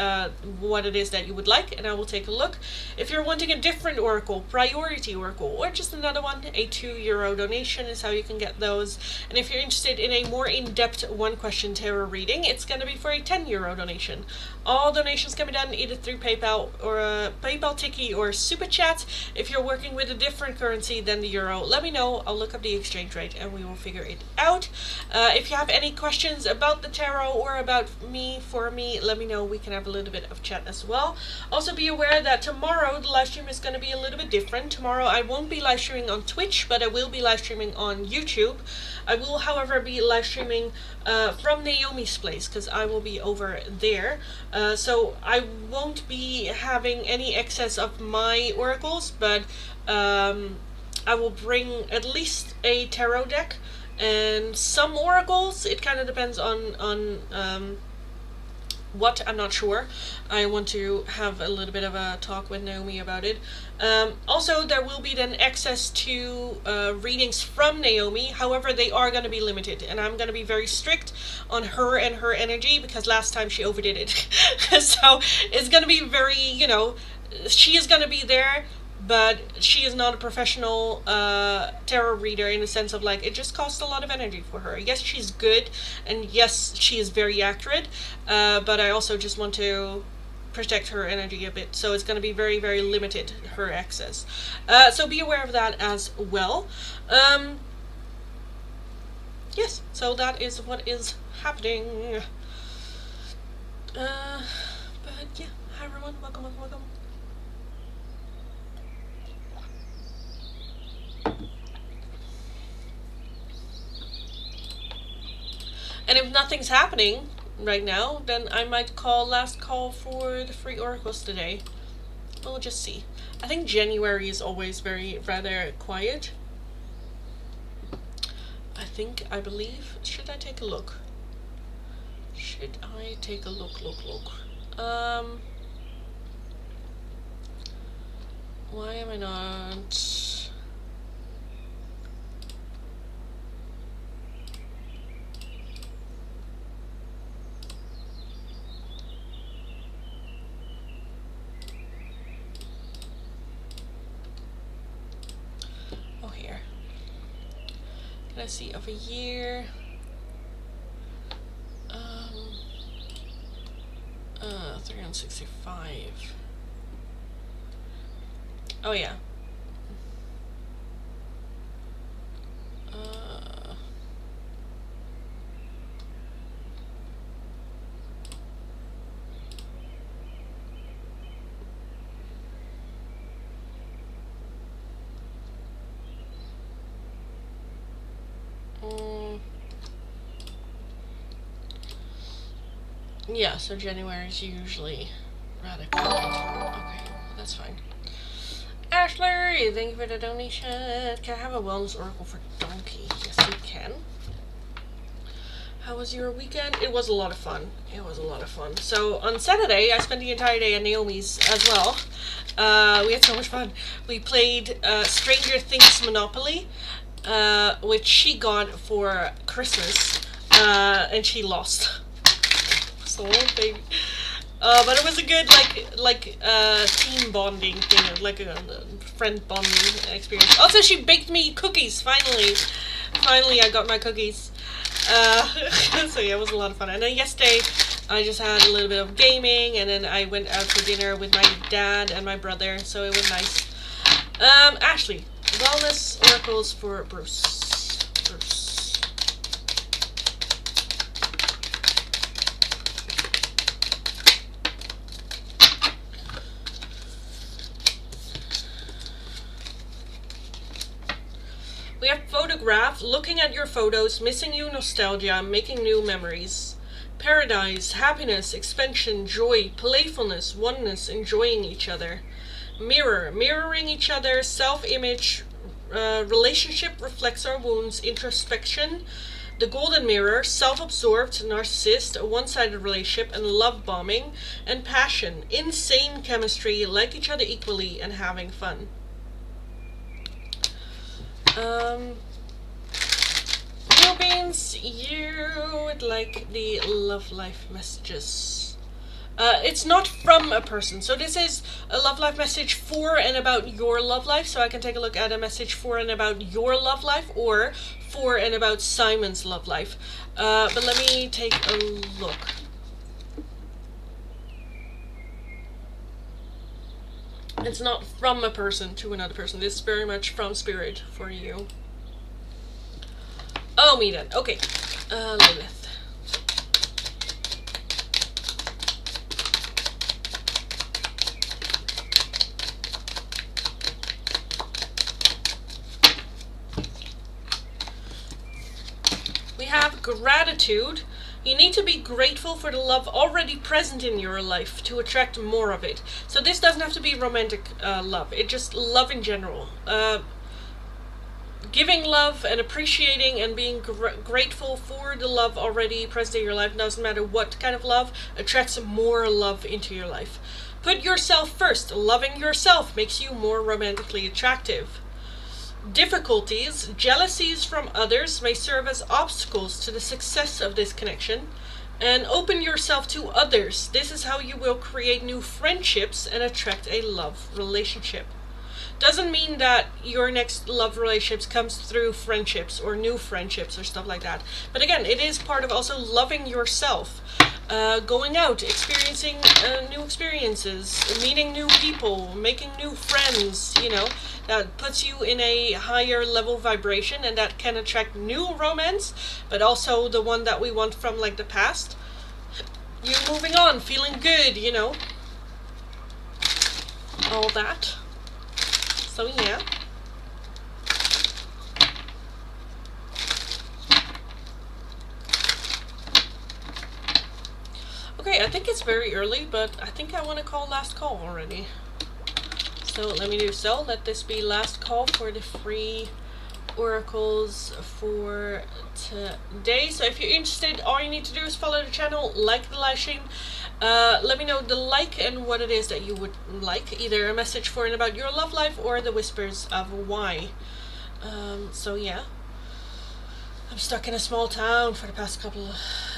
what it is that you would like, and I will take a look. If you're wanting a different oracle, priority oracle, or just another one, a €2 donation is how you can get those. And if you're interested in a more in-depth one-question tarot reading, it's going to be for a €10 donation. All donations can be done either through PayPal or a PayPal Tiki or Super Chat. If you're working with a different currency than the euro, let me know. I'll look up the exchange rate and we will figure it out. If you have any questions about the tarot or about me, let me know. We can have a little bit of chat as well. Also be aware that tomorrow the live stream is going to be a little bit different. Tomorrow I won't be live streaming on Twitch, but I will be live streaming on YouTube. I will, however, be live streaming from Naomi's place because I will be over there. So I won't be having any excess of my oracles, but I will bring at least a tarot deck and some oracles. It kind of depends on what, I'm not sure. I want to have a little bit of a talk with Naomi about it. Also, there will be then access to readings from Naomi. However, they are going to be limited, and I'm going to be very strict on her and her energy because last time she overdid it. So it's going to be very, you know, she is going to be there, but she is not a professional tarot reader in the sense of like, it just costs a lot of energy for her. Yes, she's good, and yes, she is very accurate, but I also just want to protect her energy a bit, so it's going to be very, very limited, her access. So be aware of that as well. Yes, so that is what is happening. But yeah, hi everyone, welcome. And if nothing's happening right now, then I might call last call for the free oracles today. We'll just see. I think January is always rather quiet. I believe. Should I take a look? Why am I not... Let's see, of a year, 365. Oh yeah. Yeah, so January is usually rather quiet. Okay, that's fine. Ashley, thank you for the donation. Can I have a wellness oracle for Donkey? Yes, you can. How was your weekend? It was a lot of fun. So on Saturday, I spent the entire day at Naomi's as well. We had so much fun. We played Stranger Things Monopoly, which she got for Christmas, and she lost. So baby. But it was a good team bonding thing, like a friend bonding experience. Also, she baked me cookies. Finally, I got my cookies. So yeah, it was a lot of fun. And then yesterday, I just had a little bit of gaming, and then I went out for dinner with my dad and my brother. So it was nice. Ashley, wellness oracles for Bruce. We have photograph, looking at your photos, missing you nostalgia, making new memories. Paradise, happiness, expansion, joy, playfulness, oneness, enjoying each other. Mirror, mirroring each other, self-image, relationship reflects our wounds, introspection. The golden mirror, self-absorbed, narcissist, a one-sided relationship, and love bombing. And passion, insane chemistry, like each other equally, and having fun. Real Beans, you would like the love life messages. It's not from a person, so this is a love life message for and about your love life, so I can take a look at a message for and about your love life, or for and about Simon's love life. But let me take a look. It's not from a person to another person. This is very much from Spirit for you. Oh, me then. Okay. Lilith. We have gratitude. You need to be grateful for the love already present in your life to attract more of it. So this doesn't have to be romantic love. It's just love in general. Giving love and appreciating and being grateful for the love already present in your life, doesn't matter what kind of love, attracts more love into your life. Put yourself first. Loving yourself makes you more romantically attractive. Difficulties, jealousies from others may serve as obstacles to the success of this connection. And open yourself to others. This is how you will create new friendships and attract a love relationship. Doesn't mean that your next love relationships comes through friendships or new friendships or stuff like that. But again, it is part of also loving yourself. Going out, experiencing new experiences, meeting new people, making new friends, you know, that puts you in a higher level vibration, and that can attract new romance, but also the one that we want from like the past. You moving on, feeling good, you know, all that. So yeah. Okay, I think it's very early, but I think I want to call last call already. So let me do so. Let this be last call for the free oracles for today. So if you're interested, all you need to do is follow the channel, like the live stream. Let me know the like and what it is that you would like. Either a message for and about your love life or the whispers of why. So yeah. I'm stuck in a small town for the past couple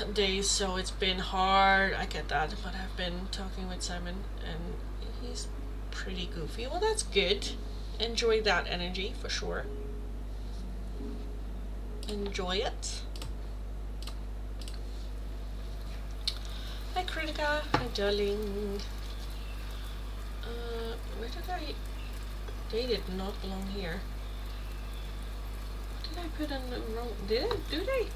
of days, so it's been hard. I get that, but I've been talking with Simon, and he's pretty goofy. Well, that's good. Enjoy that energy, for sure. Enjoy it. Hi, Kritika. Hi, darling. Where did I... They did not belong here. Did I put in the wrong... Did it? Do they?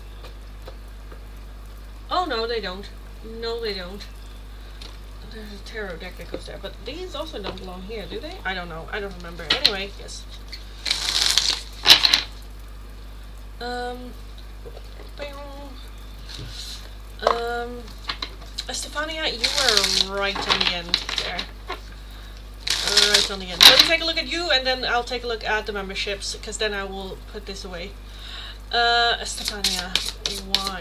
Oh, no, they don't. No, they don't. There's a tarot deck that goes there. But these also don't belong here, do they? I don't know. I don't remember. Anyway, yes. Stefania, you were right on the end there. Right on the end. Let me take a look at you, and then I'll take a look at the memberships, because then I will put this away. Stefania, why?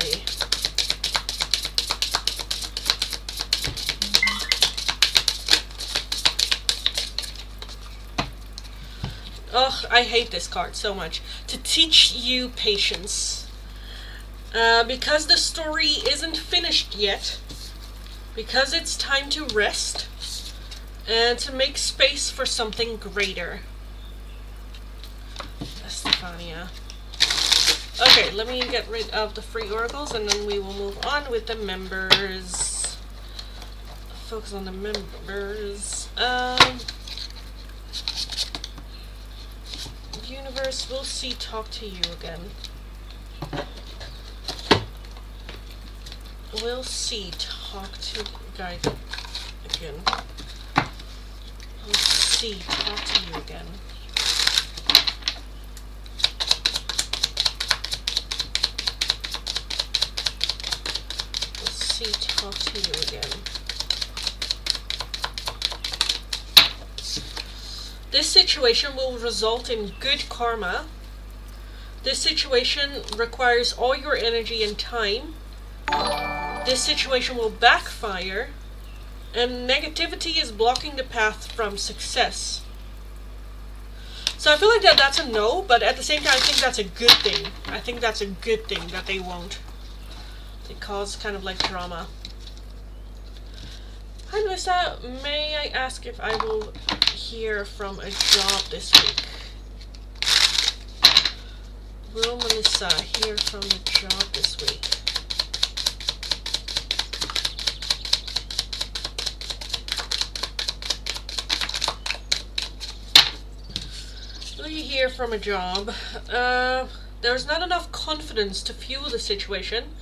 Ugh, I hate this card so much. To teach you patience. Because the story isn't finished yet, Because it's time to rest and to make space for something greater. Estefania. Okay, let me get rid of the free oracles and then we will move on with the members. Focus on the members. Universe, we'll see, talk to you again. We'll see, talk to guide again. We'll see, talk to you again. We'll see, talk to you again. This situation will result in good karma. This situation requires all your energy and time. This situation will backfire. And negativity is blocking the path from success. So I feel like that's a no, but at the same time I think that's a good thing. I think that's a good thing that they won't. They cause kind of like drama. Hi Melissa, may I ask if I will hear from a job this week? Will Melissa hear from a job this week? Will you hear from a job? There's not enough confidence to fuel the situation.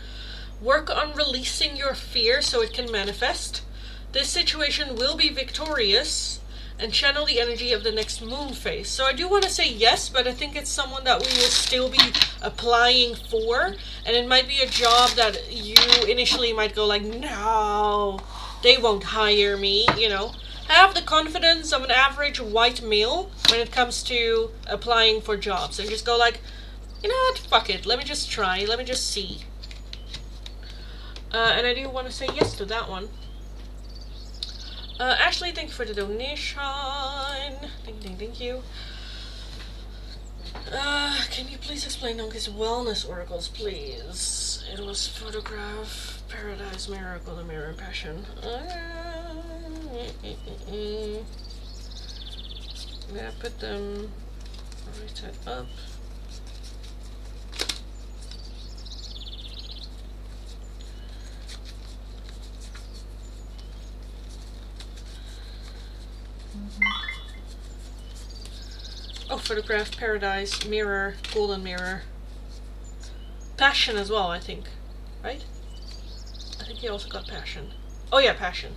Work on releasing your fear so it can manifest. This situation will be victorious and channel the energy of the next moon phase. So I do want to say yes, but I think it's someone that we will still be applying for. And it might be a job that you initially might go like, no, they won't hire me, you know. Have the confidence of an average white male when it comes to applying for jobs. And just go like, you know what, fuck it, let me just try, let me just see. And I do want to say yes to that one. Ashley, thank you for the donation. Thank you. Can you please explain Donkey's wellness oracles, please? It was photograph, paradise, miracle, the mirror, passion. Yeah, put them right side up. Oh, photograph, paradise, mirror, golden mirror. Passion as well, I think. Right? I think he also got passion. Oh yeah, passion.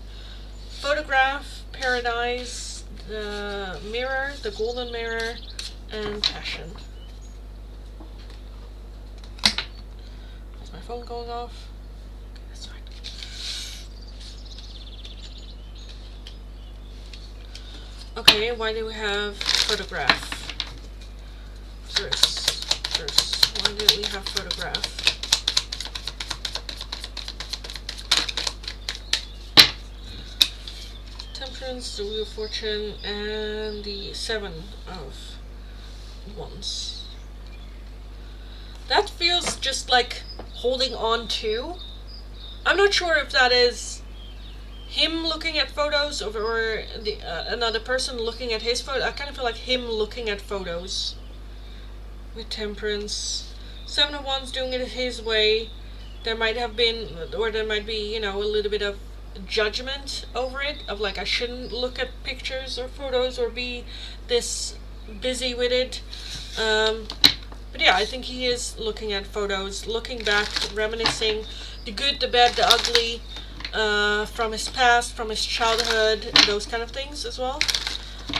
Photograph, paradise, the mirror, the golden mirror, and passion. Is my phone going off? Okay, that's fine. Okay, why do we have photograph? First, why do we have photograph? Temperance, the Wheel of Fortune, and the Seven of Wands. That feels just like holding on to. I'm not sure if that is him looking at photos or the another person looking at his photo. I kind of feel like him looking at photos. With Temperance, Seven of Wands doing it his way. There might have been, or there might be, you know, a little bit of judgment over it, of like I shouldn't look at pictures or photos or be this busy with it. But yeah, I think he is looking at photos, looking back, reminiscing the good, the bad, the ugly, from his past, from his childhood, those kind of things as well.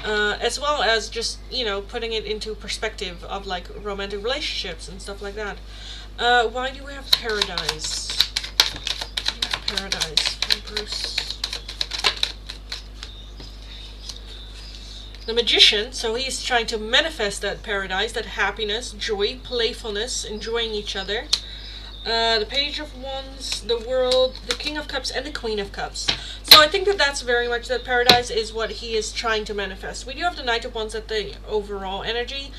As well as just, you know, putting it into perspective of like romantic relationships and stuff like that. Why do we have paradise? Paradise from Bruce. The Magician, so he's trying to manifest that paradise, that happiness, joy, playfulness, enjoying each other. The Page of Wands, the World, the King of Cups, and the Queen of Cups. So I think that that's very much that paradise is what he is trying to manifest. We do have the Knight of Wands at the overall energy.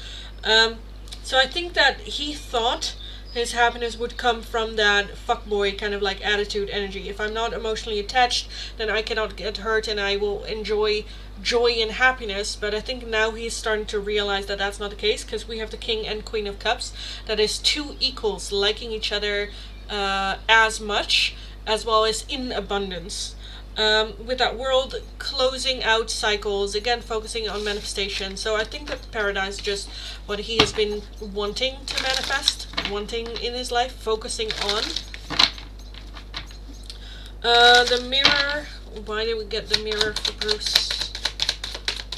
So I think that he thought his happiness would come from that fuckboy kind of like attitude energy. If I'm not emotionally attached, then I cannot get hurt and I will enjoy joy and happiness. But I think now he's starting to realize that that's not the case, because we have the King and Queen of Cups. That is two equals liking each other as much, as well as in abundance. With that World closing out cycles, again focusing on manifestation. So I think that Paradise is just what he has been wanting to manifest, wanting in his life, focusing on. The Mirror. Why did we get the Mirror for Bruce?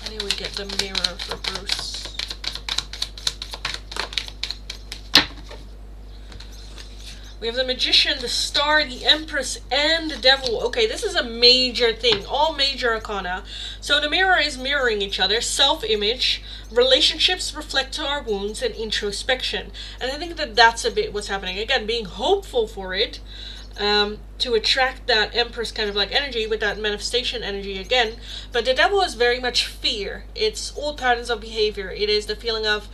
Why did we get the Mirror for Bruce? We have the Magician, the Star, the Empress, and the Devil. Okay, this is a major thing. All major arcana. So the Mirror is mirroring each other. Self-image. Relationships reflect our wounds, and introspection. And I think that that's a bit what's happening. Again, being hopeful for it. To attract that Empress kind of like energy with that manifestation energy again. But the Devil is very much fear. It's old patterns of behavior. It is the feeling of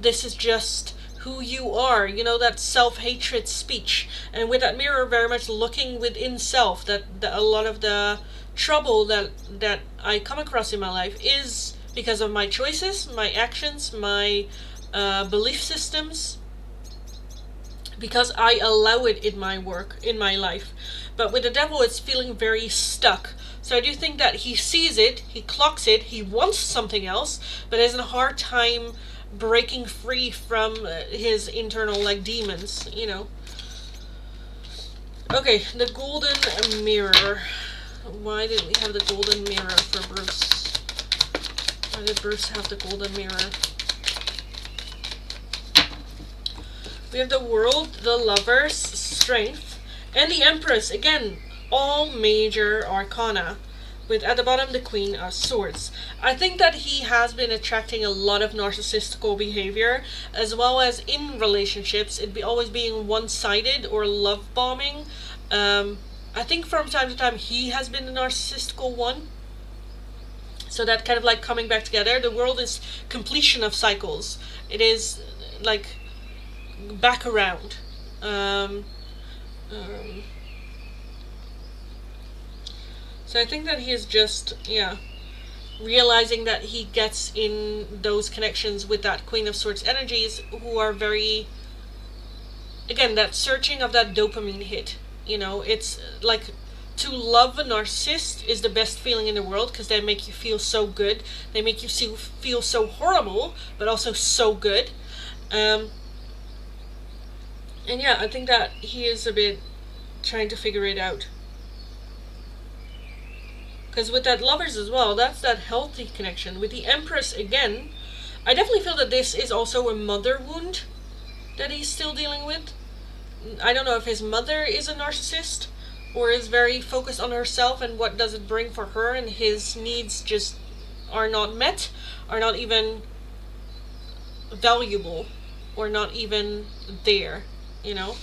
this is just who you are, you know, that self-hatred speech. And with that Mirror very much looking within self, that a lot of the trouble that I come across in my life is because of my choices, my actions, my belief systems, because I allow it in my work, in my life. But with the Devil, it's feeling very stuck. So I do think that he sees it, he clocks it, he wants something else, but has a hard time breaking free from his internal like demons, you know. Okay, the Golden Mirror. Why did we have the Golden Mirror for Bruce? Why did Bruce have the Golden Mirror? We have the World, the Lovers, Strength, and the Empress. Again, all major arcana. With at the bottom the Queen of Swords. I think that he has been attracting a lot of narcissistical behavior, as well as in relationships, it be always being one-sided or love bombing. I think from time to time he has been the narcissistical one. So that kind of like coming back together. The World is completion of cycles. It is like back around. So I think that he is just, realizing that he gets in those connections with that Queen of Swords energies who are very, again, that searching of that dopamine hit. You know, it's like to love a narcissist is the best feeling in the world, because they make you feel so good. They make you feel so horrible, but also so good. And yeah, I think that he is a bit trying to figure it out. Because with that Lovers as well, that's that healthy connection. With the Empress again, I definitely feel that this is also a mother wound that he's still dealing with. I don't know if his mother is a narcissist or is very focused on herself and what does it bring for her, and his needs just are not met, are not even valuable, or not even there, you know.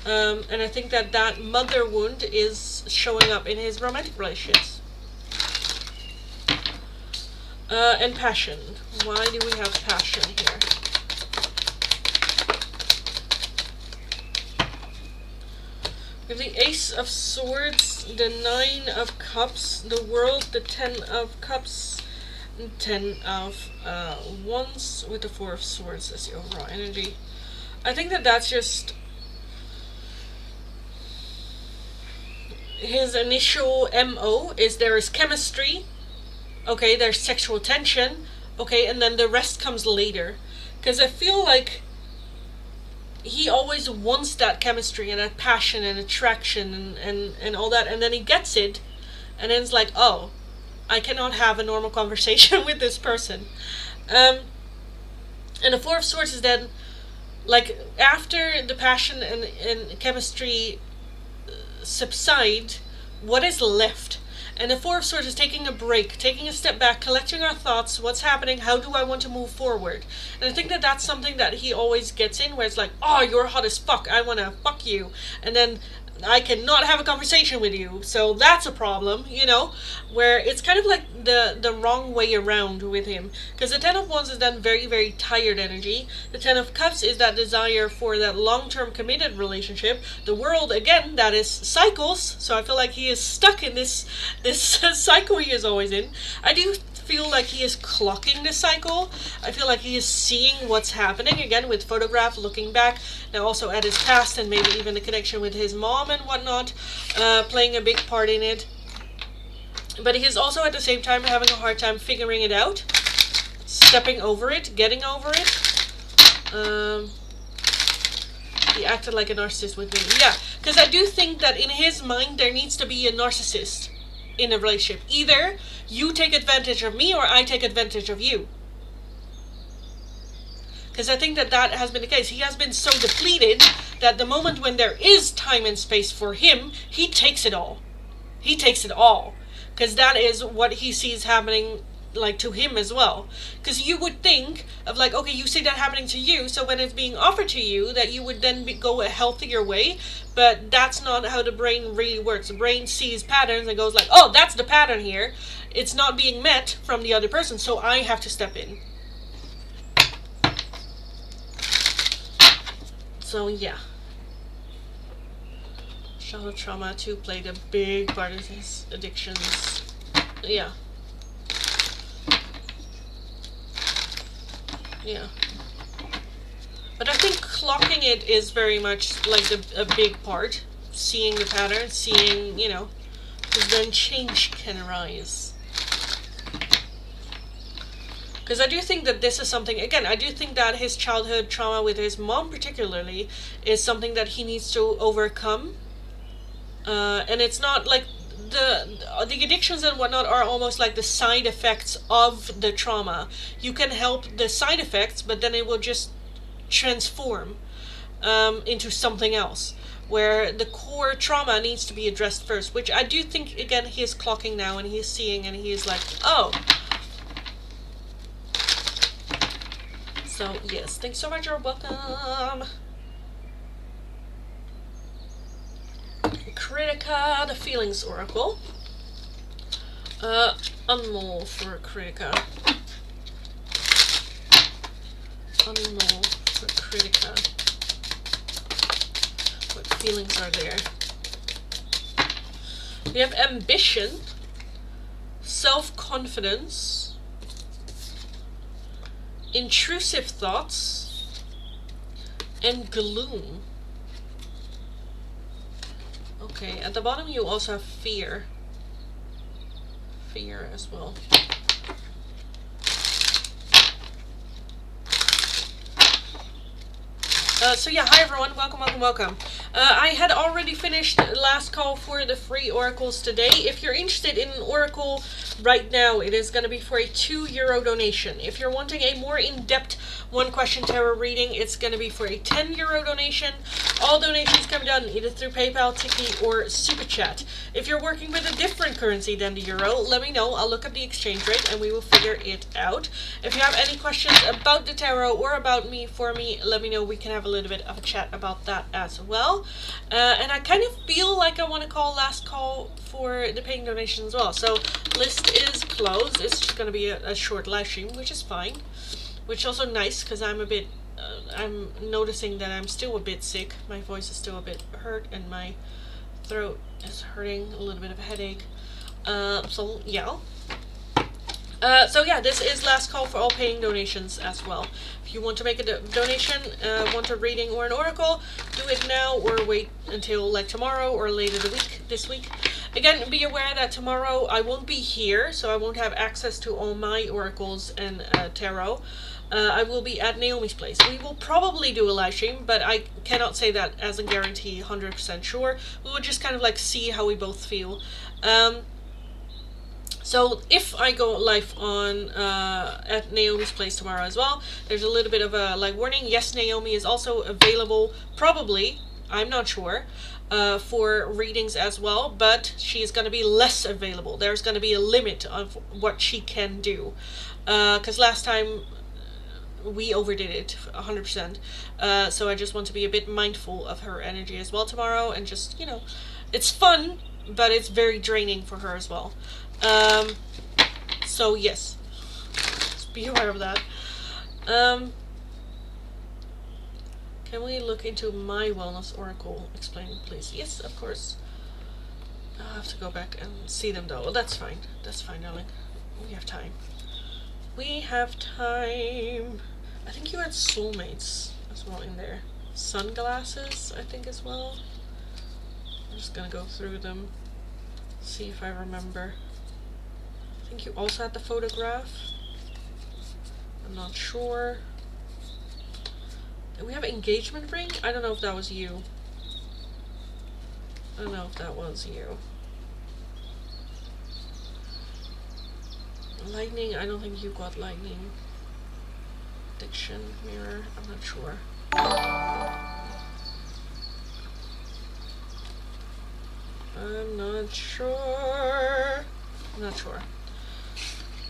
And I think that that mother wound is showing up in his romantic relationships. And passion. Why do we have passion here? We have the Ace of Swords, the Nine of Cups, the World, the Ten of Cups, and Ten of Wands, with the Four of Swords as the overall energy. I think that that's just his initial MO is there is chemistry. Okay, there's sexual tension. Okay, and then the rest comes later. Because I feel like he always wants that chemistry and that passion and attraction and all that. And then he gets it. And then it's like, oh, I cannot have a normal conversation with this person. And the Four of Swords is then, like, after the passion and chemistry subside, what is left? And the Four of Swords is taking a break, taking a step back, collecting our thoughts, what's happening, how do I want to move forward? And I think that that's something that he always gets in, where it's like, oh, you're hot as fuck, I want to fuck you. And then I cannot have a conversation with you. So that's a problem, you know, where it's kind of like the wrong way around with him. Because the Ten of Wands is that very, very tired energy. The Ten of Cups is that desire for that long-term committed relationship. The World, again, that is cycles. So I feel like he is stuck in this cycle he is always in. I do feel like he is clocking the cycle. I feel like he is seeing what's happening, again with photograph, looking back, now also at his past and maybe even the connection with his mom and whatnot, playing a big part in it. But he is also at the same time having a hard time figuring it out, stepping over it, getting over it. He acted like a narcissist with me. Yeah, because I do think that in his mind there needs to be a narcissist in a relationship. Either you take advantage of me or I take advantage of you. Because I think that has been the case. He has been so depleted that the moment when there is time and space for him, he takes it all. He takes it all. Because that is what he sees happening, like, to him as well. Because you would think of, like, okay, you see that happening to you, so when it's being offered to you, that you would then go a healthier way. But that's not how the brain really works. The brain sees patterns and goes like, oh, that's the pattern here. It's not being met from the other person, so I have to step in. So, yeah. Childhood trauma too played a big part of his addictions. Yeah. Yeah. But I think clocking it is very much like a big part. Seeing the pattern, seeing, you know, because then change can arise. Because I do think that this is something, again, I do think that his childhood trauma with his mom particularly is something that he needs to overcome. And it's not like the addictions and whatnot are almost like the side effects of the trauma. You can help the side effects, but then it will just transform into something else, where the core trauma needs to be addressed first, which I do think, again, he is clocking now and he is seeing and he is like, oh. So, yes, thanks so much, you're welcome. Kritika, the Feelings Oracle. Anmol for Kritika. Anmol for Kritika. What feelings are there? We have ambition, self-confidence, intrusive thoughts, and gloom. Okay, at the bottom you also have fear. Fear as well. So yeah, hi everyone, welcome. I had already finished the last call for the free oracles today. If you're interested in an oracle right now, it is going to be for a €2 donation. If you're wanting a more in-depth one-question tarot reading, it's going to be for a €10 donation. All donations come done either through PayPal, Tiki, or Super Chat. If you're working with a different currency than the euro, let me know. I'll look up the exchange rate and we will figure it out. If you have any questions about the tarot or about me, let me know. We can have a little bit of a chat about that as well. And I kind of feel like I want to call last call for the paying donation as well. So list is closed. It's just going to be a short live stream, which is fine. Which is also nice because I'm a bit, I'm noticing that I'm still a bit sick. My voice is still a bit hurt and my throat is hurting, a little bit of a headache. So yeah. So yeah, this is last call for all paying donations as well. If you want to make a donation, want a reading or an oracle, do it now or wait until like tomorrow or later this week. Again, be aware that tomorrow I won't be here, so I won't have access to all my oracles and tarot. I will be at Naomi's place. We will probably do a live stream, but I cannot say that as a guarantee 100% sure. We will just kind of like see how we both feel. So if I go live on at Naomi's place tomorrow as well, there's a little bit of a like warning. Yes, Naomi is also available, probably, I'm not sure, for readings as well, but she's going to be less available. There's going to be a limit of what she can do. Because last time we overdid it 100%. So I just want to be a bit mindful of her energy as well tomorrow, and just, it's fun, but it's very draining for her as well. So yes, just be aware of that. Can we look into my wellness oracle? Explain, please. Yes, of course. I'll have to go back and see them though. Well, that's fine. That's fine, darling. We have time. We have time. I think you had soulmates as well in there. Sunglasses, I think, as well. I'm just gonna go through them, see if I remember. I think you also had the photograph. I'm not sure. We have an engagement ring? I don't know if that was you. I don't know if that was you. Lightning, I don't think you got lightning. Diction, mirror, I'm not sure. I'm not sure. I'm not sure.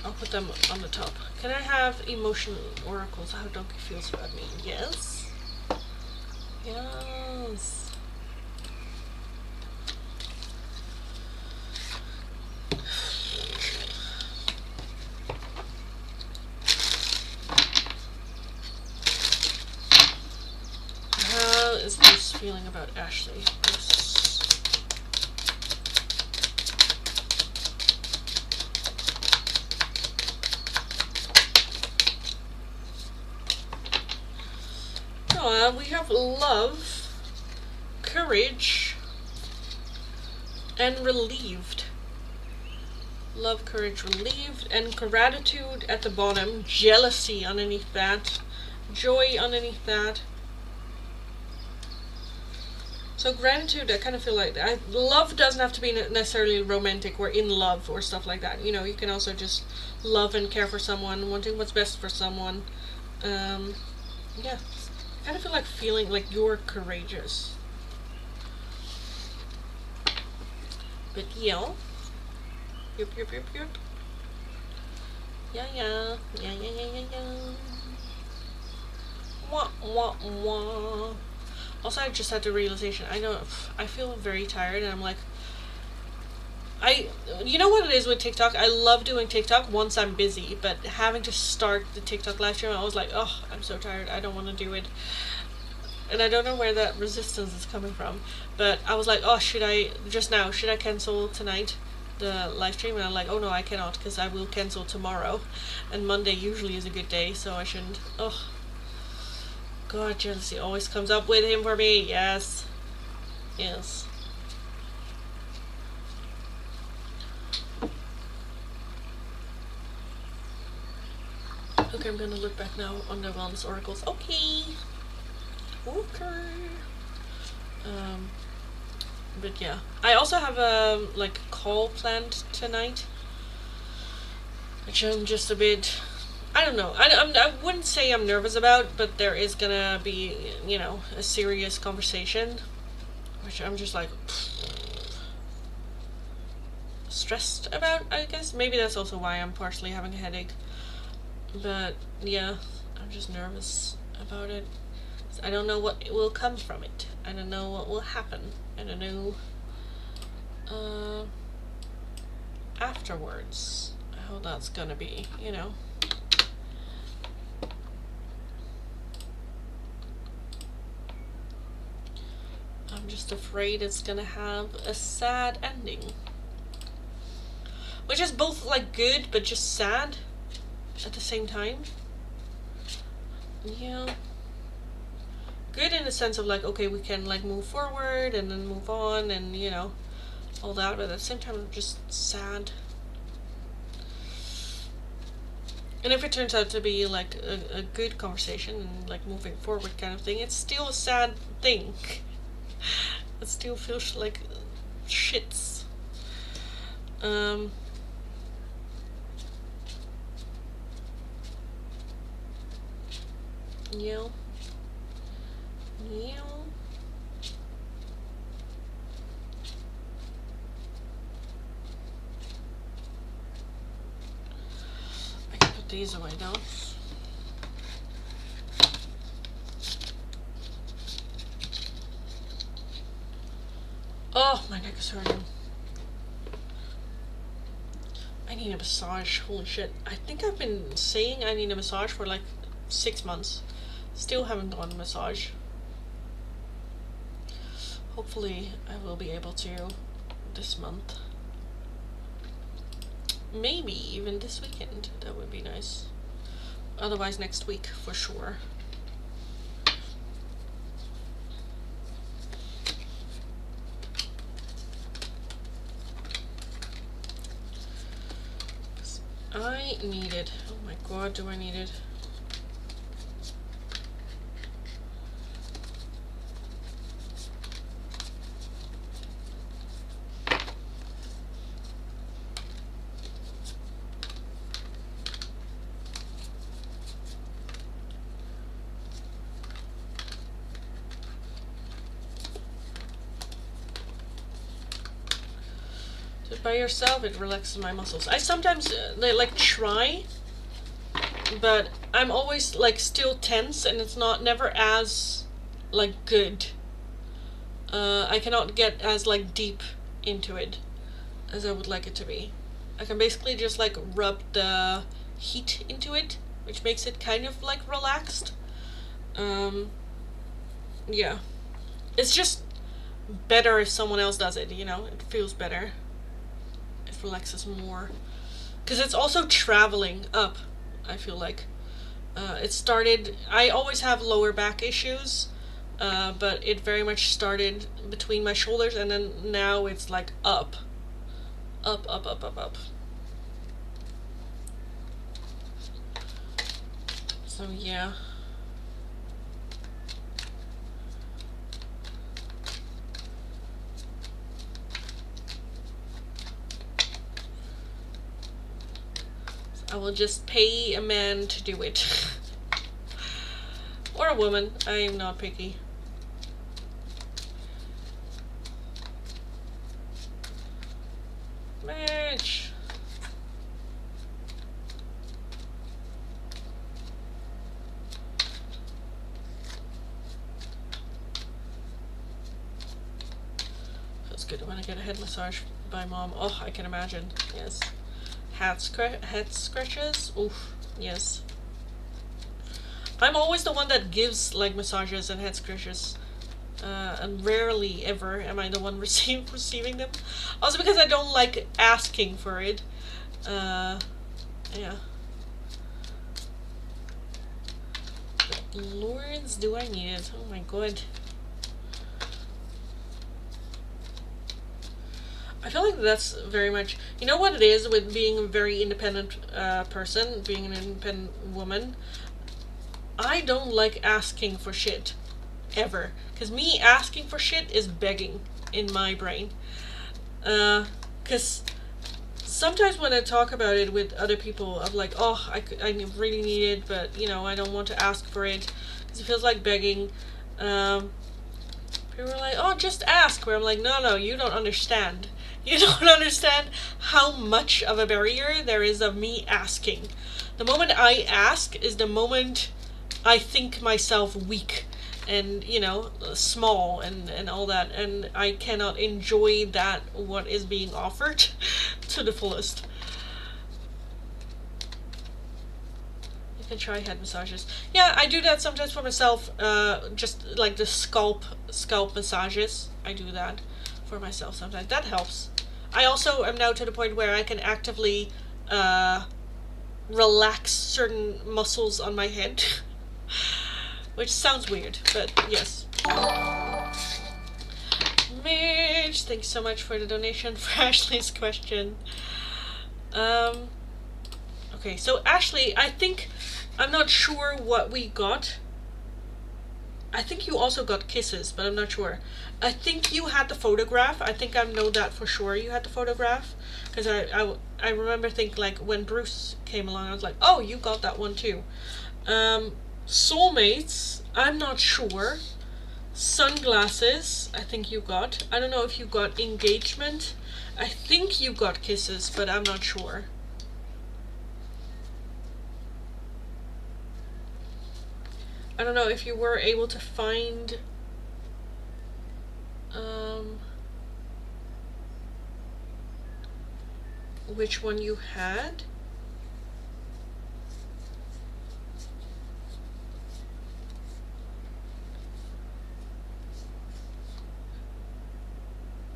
I'll put them on the top. Can I have emotional oracles? How Donkey feels about me? Yes. Yes. How is this feeling about Ashley? We have love, courage, and relieved. Love, courage, relieved, and gratitude at the bottom. Jealousy underneath that. Joy underneath that. So gratitude, I kind of feel like love doesn't have to be necessarily romantic or in love or stuff like that. You know, you can also just love and care for someone, wanting what's best for someone. Yeah. I kind of feel like feeling like you're courageous. But yeah. Yup. Yeah. Wah. Also, I just had the realization, I feel very tired, and I'm like, you know what it is with TikTok? I love doing TikTok once I'm busy, but having to start the TikTok live stream, I was like, oh, I'm so tired, I don't want to do it. And I don't know where that resistance is coming from, but I was like, oh, should I cancel tonight the live stream? And I'm like, oh no, I cannot, because I will cancel tomorrow, and Monday usually is a good day, so I shouldn't. Oh God, jealousy always comes up with him for me. Yes. Okay, I'm gonna look back now on the wellness oracles. Okay. But yeah, I also have a call planned tonight, which I'm just a bit, I don't know, I wouldn't say I'm nervous about, but there is gonna be, a serious conversation, which I'm just like stressed about, I guess. Maybe that's also why I'm partially having a headache, but yeah, I'm just nervous about it. I don't know what will come from it. I don't know what will happen. I don't know afterwards how that's gonna be, I'm just afraid it's gonna have a sad ending, which is both good but just sad at the same time. Yeah, good in the sense of okay, we can move forward and then move on and all that, but at the same time I'm just sad. And if it turns out to be a good conversation and moving forward kind of thing, it's still a sad thing. It still feels like shits. Yeah. I can put these away now. is hurting. I need a massage. Holy shit. I think I've been saying I need a massage for like 6 months. Still haven't gotten a massage. Hopefully I will be able to this month. Maybe even this weekend. That would be nice. Otherwise next week for sure. I need it. Oh my god, do I need it? By yourself, it relaxes my muscles. I sometimes like try, but I'm always like still tense, and it's never as like good. I cannot get as like deep into it as I would like it to be. I can basically just like rub the heat into it, which makes it kind of like relaxed. Yeah, it's just better if someone else does it. You know, it feels better. Relaxes more because it's also traveling up. I feel like it started, I always have lower back issues, but it very much started between my shoulders, and then now it's like up. So yeah. I will just pay a man to do it. Or a woman. I am not picky. Match. Feels good when I get a head massage by mom. Oh, I can imagine. Yes. Head scratches. Oof. Yes. I'm always the one that gives like massages and head scratches. And rarely ever am I the one receiving them. Also because I don't like asking for it. Yeah. But Lords, do I need it? Oh my god. I feel like that's very much, you know what it is with being a very independent person, being an independent woman? I don't like asking for shit, ever. Because me asking for shit is begging in my brain. Because sometimes when I talk about it with other people, I'm like, oh, I really need it, but, you know, I don't want to ask for it. Because it feels like begging. People are like, oh, just ask. Where I'm like, no, you don't understand. You don't understand how much of a barrier there is of me asking. The moment I ask is the moment I think myself weak and, you know, small and all that. And I cannot enjoy that, what is being offered, to the fullest. You can try head massages. Yeah, I do that sometimes for myself. Just like the scalp massages. I do that for myself sometimes. That helps. I also am now to the point where I can actively relax certain muscles on my head. Which sounds weird, but yes. Mitch, thanks so much for the donation for Ashley's question. Okay, so Ashley, I think, I'm not sure what we got. I think you also got kisses, but I'm not sure. I think you had the photograph. I think I know that for sure you had the photograph. Because I remember thinking, like, when Bruce came along, I was like, oh, you got that one too. Soulmates, I'm not sure. Sunglasses, I think you got. I don't know if you got engagement. I think you got kisses, but I'm not sure. I don't know if you were able to find which one you had.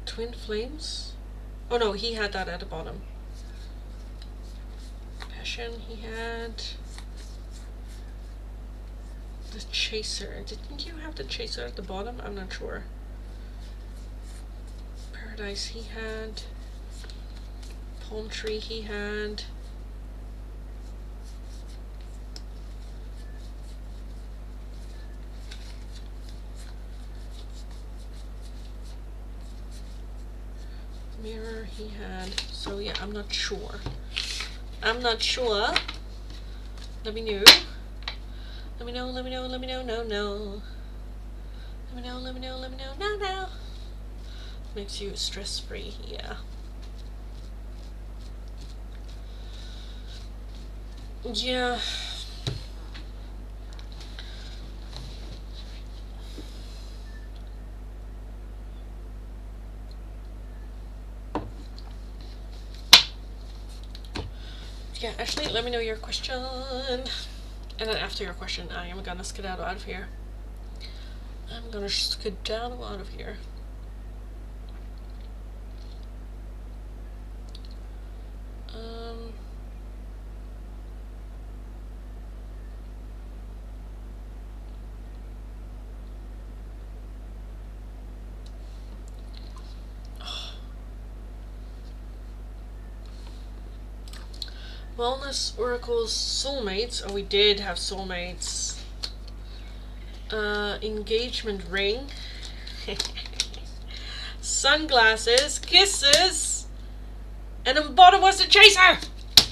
Twin Flames? Oh no, he had that at the bottom. Passion, he had the Chaser. Didn't you have the Chaser at the bottom? I'm not sure. Paradise, he had. Palm Tree, he had. Mirror, he had. So yeah, I'm not sure. I'm not sure. Let me know. Let me know, let me know, let me know, no, no. Let me know, let me know, let me know, no, no. Makes you stress-free, yeah. Yeah. Yeah, Ashley, let me know your question. And then after your question, I am gonna skedaddle out of here. I'm gonna skedaddle out of here. Wellness Oracle's soulmates. Oh, we did have soulmates. Engagement ring. Sunglasses. Kisses. And on the bottom was the Chaser!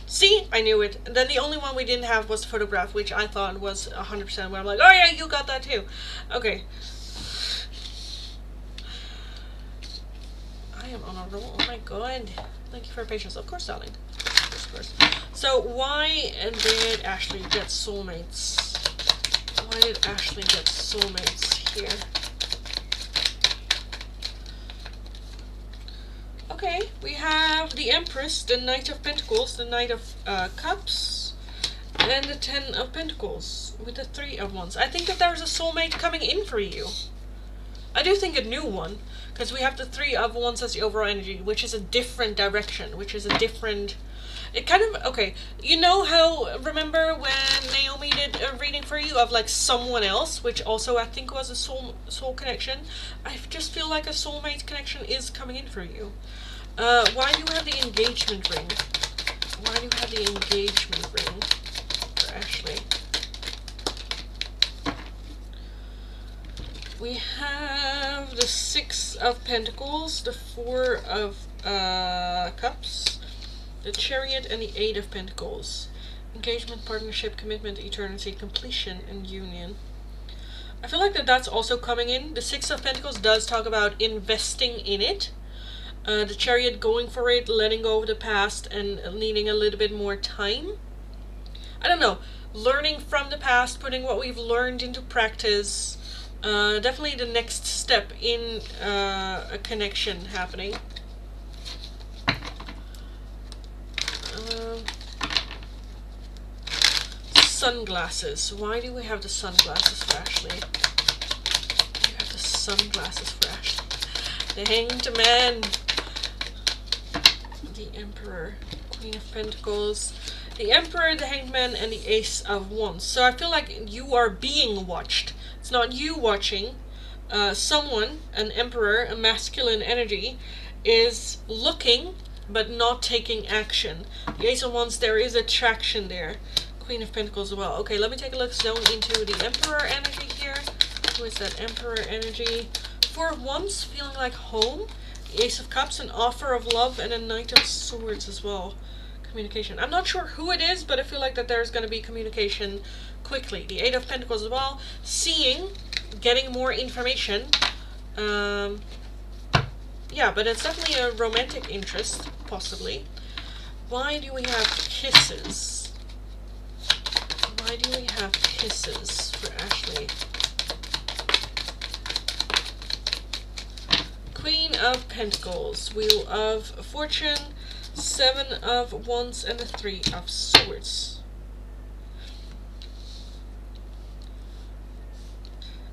See? I knew it. And then the only one we didn't have was the photograph, which I thought was 100%. Where I'm like, oh yeah, you got that too. Okay. I am on a roll. Oh my god. Thank you for your patience. Of course, darling. Of course. So why did Ashley get soulmates? Why did Ashley get soulmates here? Okay, we have the Empress, the Knight of Pentacles, the Knight of Cups, and the Ten of Pentacles with the Three of Wands. I think that there's a soulmate coming in for you. I do think a new one, because we have the Three of Wands as the overall energy, which is a different direction, which is a different... It kind of, okay, you know how, remember when Naomi did a reading for you of like someone else, which also I think was a soul connection? I just feel like a soulmate connection is coming in for you. Why do you have the engagement ring? Why do you have the engagement ring for Ashley? We have the Six of Pentacles, the Four of Cups, the Chariot, and the Eight of Pentacles. Engagement, partnership, commitment, eternity, completion, and union. I feel like that's also coming in. The Six of Pentacles does talk about investing in it. The Chariot, going for it, letting go of the past, and needing a little bit more time. I don't know. Learning from the past, putting what we've learned into practice. Definitely the next step in a connection happening. Sunglasses. Why do we have the sunglasses for Ashley? Why do we have the sunglasses for Ashley? The Hanged Man. The Emperor. Queen of Pentacles. The Emperor, the Hanged Man, and the Ace of Wands. So I feel like you are being watched. It's not you watching. Someone, an Emperor, a masculine energy, is looking but not taking action. The Ace of Wands, there is attraction there. Queen of Pentacles as well. Okay, let me take a look zone into the Emperor energy here. Who is that Emperor energy? Four of Wands, feeling like home. The Ace of Cups, an offer of love, and a Knight of Swords as well. Communication. I'm not sure who it is, but I feel like that there's going to be communication quickly. The Eight of Pentacles as well. Seeing, getting more information. Yeah, but it's definitely a romantic interest, possibly. Why do we have kisses? Why do we have kisses for Ashley? Queen of Pentacles, Wheel of Fortune, 7 of Wands and a 3 of Swords.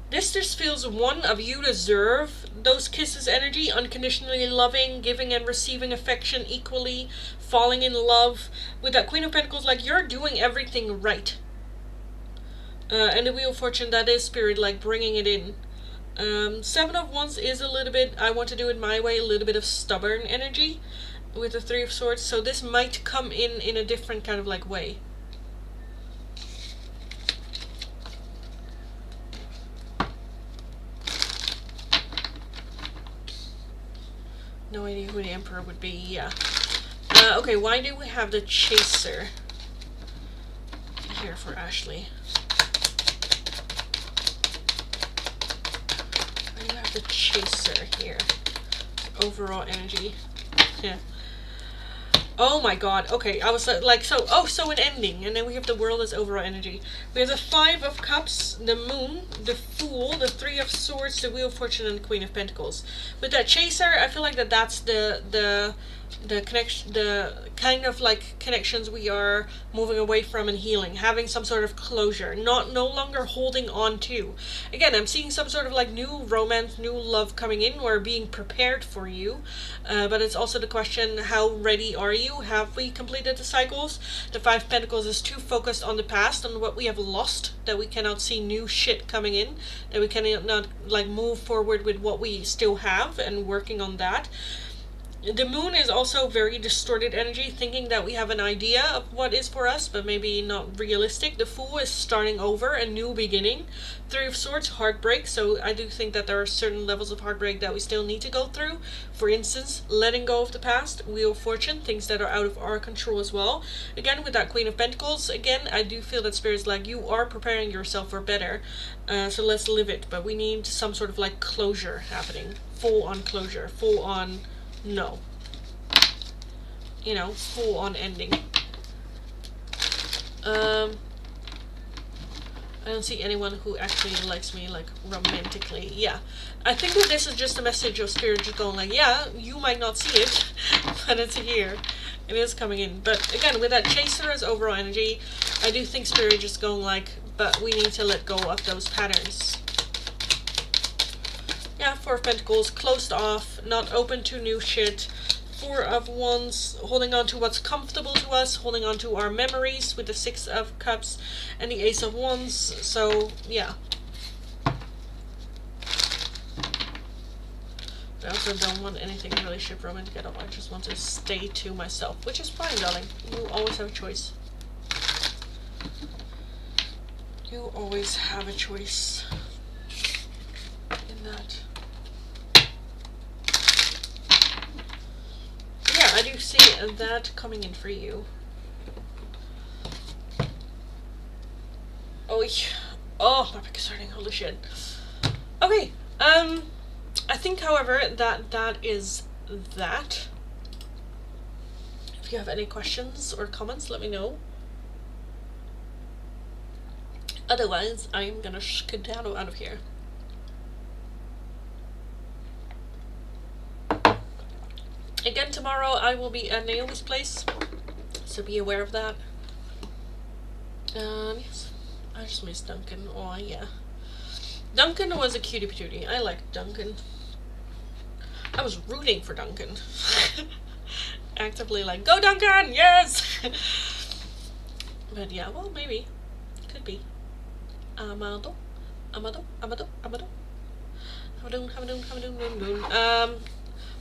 This just feels one of you deserve those kisses energy, unconditionally loving, giving and receiving affection equally, falling in love. With that Queen of Pentacles, like you're doing everything right. And the Wheel of Fortune, that is Spirit, like bringing it in. 7 of Wands is a little bit, I want to do it my way, a little bit of stubborn energy with the 3 of Swords. So this might come in a different kind of like way. No idea who the Emperor would be, yeah. Okay, why do we have the Chaser here for Ashley? Why do you have the Chaser here? Overall energy. Yeah. Oh my god, okay, I was like, so an ending, and then we have the World as overall energy. We have the 5 of Cups, the Moon, the Fool, the 3 of Swords, the Wheel of Fortune, and the Queen of Pentacles. With that Chaser, I feel like that's the connection, the kind of like connections we are moving away from and healing, having some sort of closure, no longer holding on to. Again, I'm seeing some sort of like new romance, new love coming in, or being prepared for you, but it's also the question, how ready are you? Have we completed the cycles? The 5 of Pentacles is too focused on the past, on what we have lost, that we cannot see new shit coming in, that we cannot like move forward with what we still have and working on that. The Moon is also very distorted energy, thinking that we have an idea of what is for us, but maybe not realistic. The Fool is starting over, a new beginning. 3 of Swords, heartbreak, so I do think that there are certain levels of heartbreak that we still need to go through. For instance, letting go of the past. Wheel of Fortune, things that are out of our control as well. Again, with that Queen of Pentacles, again, I do feel that Spirit's like, you are preparing yourself for better, so let's live it. But we need some sort of like closure happening. Full on closure, full on... no. You know, full on ending. I don't see anyone who actually likes me, like, romantically. Yeah. I think that this is just a message of Spirit just going like, yeah, you might not see it, but it's here. It is coming in. But again, with that Chaser as overall energy, I do think Spirit just going like, but we need to let go of those patterns. Yeah, 4 of Pentacles, closed off, not open to new shit. 4 of Wands, holding on to what's comfortable to us, holding on to our memories with the 6 of Cups and the Ace of Wands. So, yeah. I also don't want anything relationship romantic at all. I just want to stay to myself, which is fine, darling. You always have a choice. You always have a choice in that. I do see that coming in for you. Oh, my pick is hurting. Holy shit. Okay. I think, however, that is that. If you have any questions or comments, let me know. Otherwise, I'm gonna skedaddle out of here. Again, tomorrow I will be at Naomi's place, so be aware of that. Yes, I just miss Duncan. Oh, yeah. Duncan was a cutie patootie. I liked Duncan. I was rooting for Duncan. Actively like, go Duncan, yes! But yeah, well, maybe. Could be. Amado.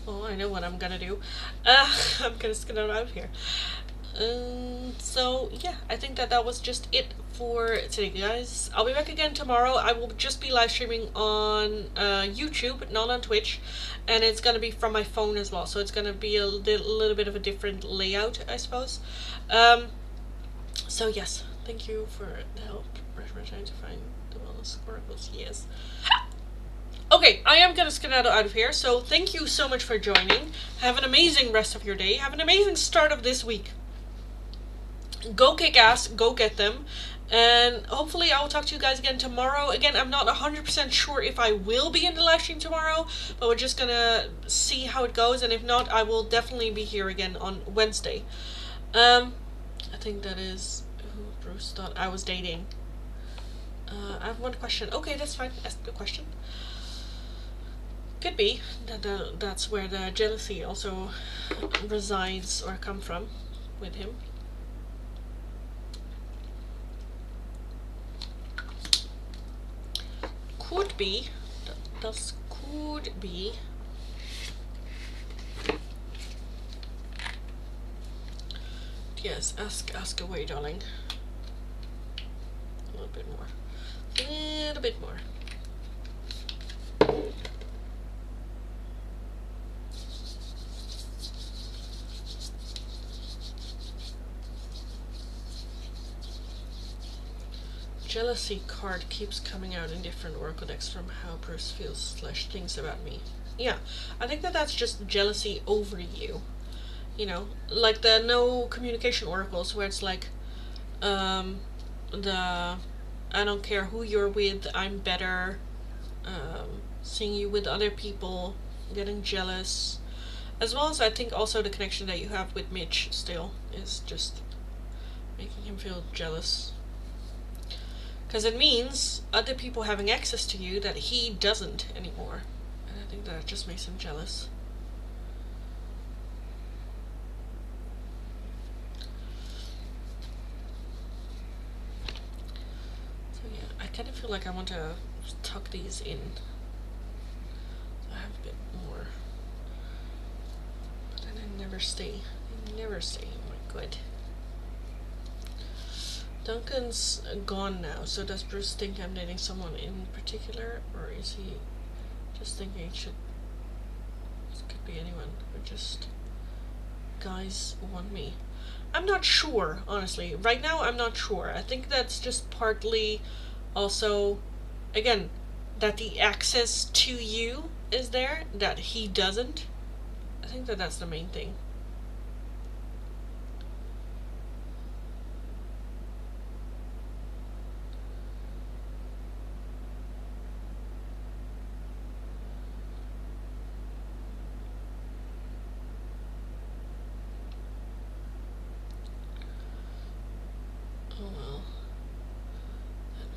Well, I know what I'm gonna do. I'm gonna skedaddle out of here. So, yeah, I think that was just it for today, guys. I'll be back again tomorrow. I will just be live streaming on YouTube, not on Twitch. And it's gonna be from my phone as well. So it's gonna be a little bit of a different layout, I suppose. So, yes, thank you for the help. We're trying to find the wellness oracles. Yes. Okay, I am gonna skedaddle out of here, so thank you so much for joining. Have an amazing rest of your day. Have an amazing start of this week. Go kick ass, go get them. And hopefully I will talk to you guys again tomorrow. Again, I'm not 100% sure if I will be in the live stream tomorrow, but we're just gonna see how it goes, and if not, I will definitely be here again on Wednesday. I think that is who Bruce thought I was dating. I have one question. Okay, that's fine. Ask the question. Could be that that's where the jealousy also resides or come from with him. Could be. Das could be. Yes, ask away, darling. A little bit more. A little bit more. Jealousy card keeps coming out in different oracle decks from how Bruce feels / thinks about me. Yeah, I think that that's just jealousy over you. You know, like the no communication oracles where it's like, the I don't care who you're with, I'm better, seeing you with other people, getting jealous. As well as I think also the connection that you have with Mitch still is just making him feel jealous. Because it means other people having access to you that he doesn't anymore. And I think that just makes him jealous. So yeah, I kind of feel like I want to tuck these in. I have a bit more. But then I never stay. I never stay. Oh my god. Duncan's gone now, so does Bruce think I'm dating someone in particular, or is he just thinking it could be anyone, or just guys want me? I'm not sure, honestly. Right now, I'm not sure. I think that's just partly also, again, that the access to you is there, that he doesn't. I think that that's the main thing.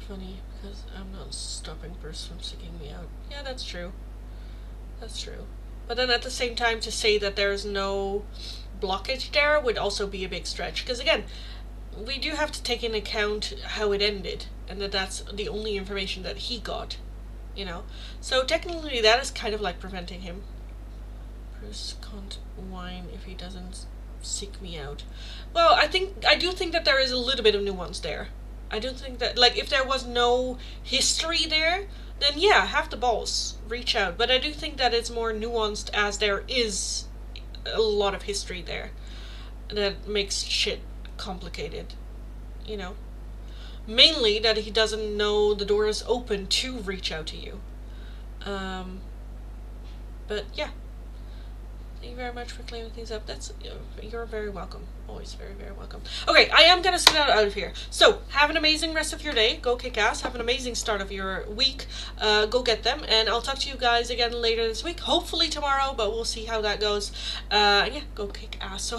Funny, because I'm not stopping Bruce from seeking me out. Yeah, that's true. That's true. But then at the same time, to say that there's no blockage there would also be a big stretch. Because again, we do have to take into account how it ended, and that that's the only information that he got. You know? So technically that is kind of like preventing him. Bruce can't whine if he doesn't seek me out. Well, I do think that there is a little bit of nuance there. I don't think that, like, if there was no history there, then yeah, have the balls, reach out. But I do think that it's more nuanced, as there is a lot of history there that makes shit complicated, you know? Mainly that he doesn't know the door is open to reach out to you. But yeah. Thank you very much for clearing things up. You're very welcome. Always very, very welcome. Okay, I am gonna scoot out of here. So, have an amazing rest of your day. Go kick ass. Have an amazing start of your week. Go get them. And I'll talk to you guys again later this week. Hopefully tomorrow, but we'll see how that goes. Yeah, go kick ass. So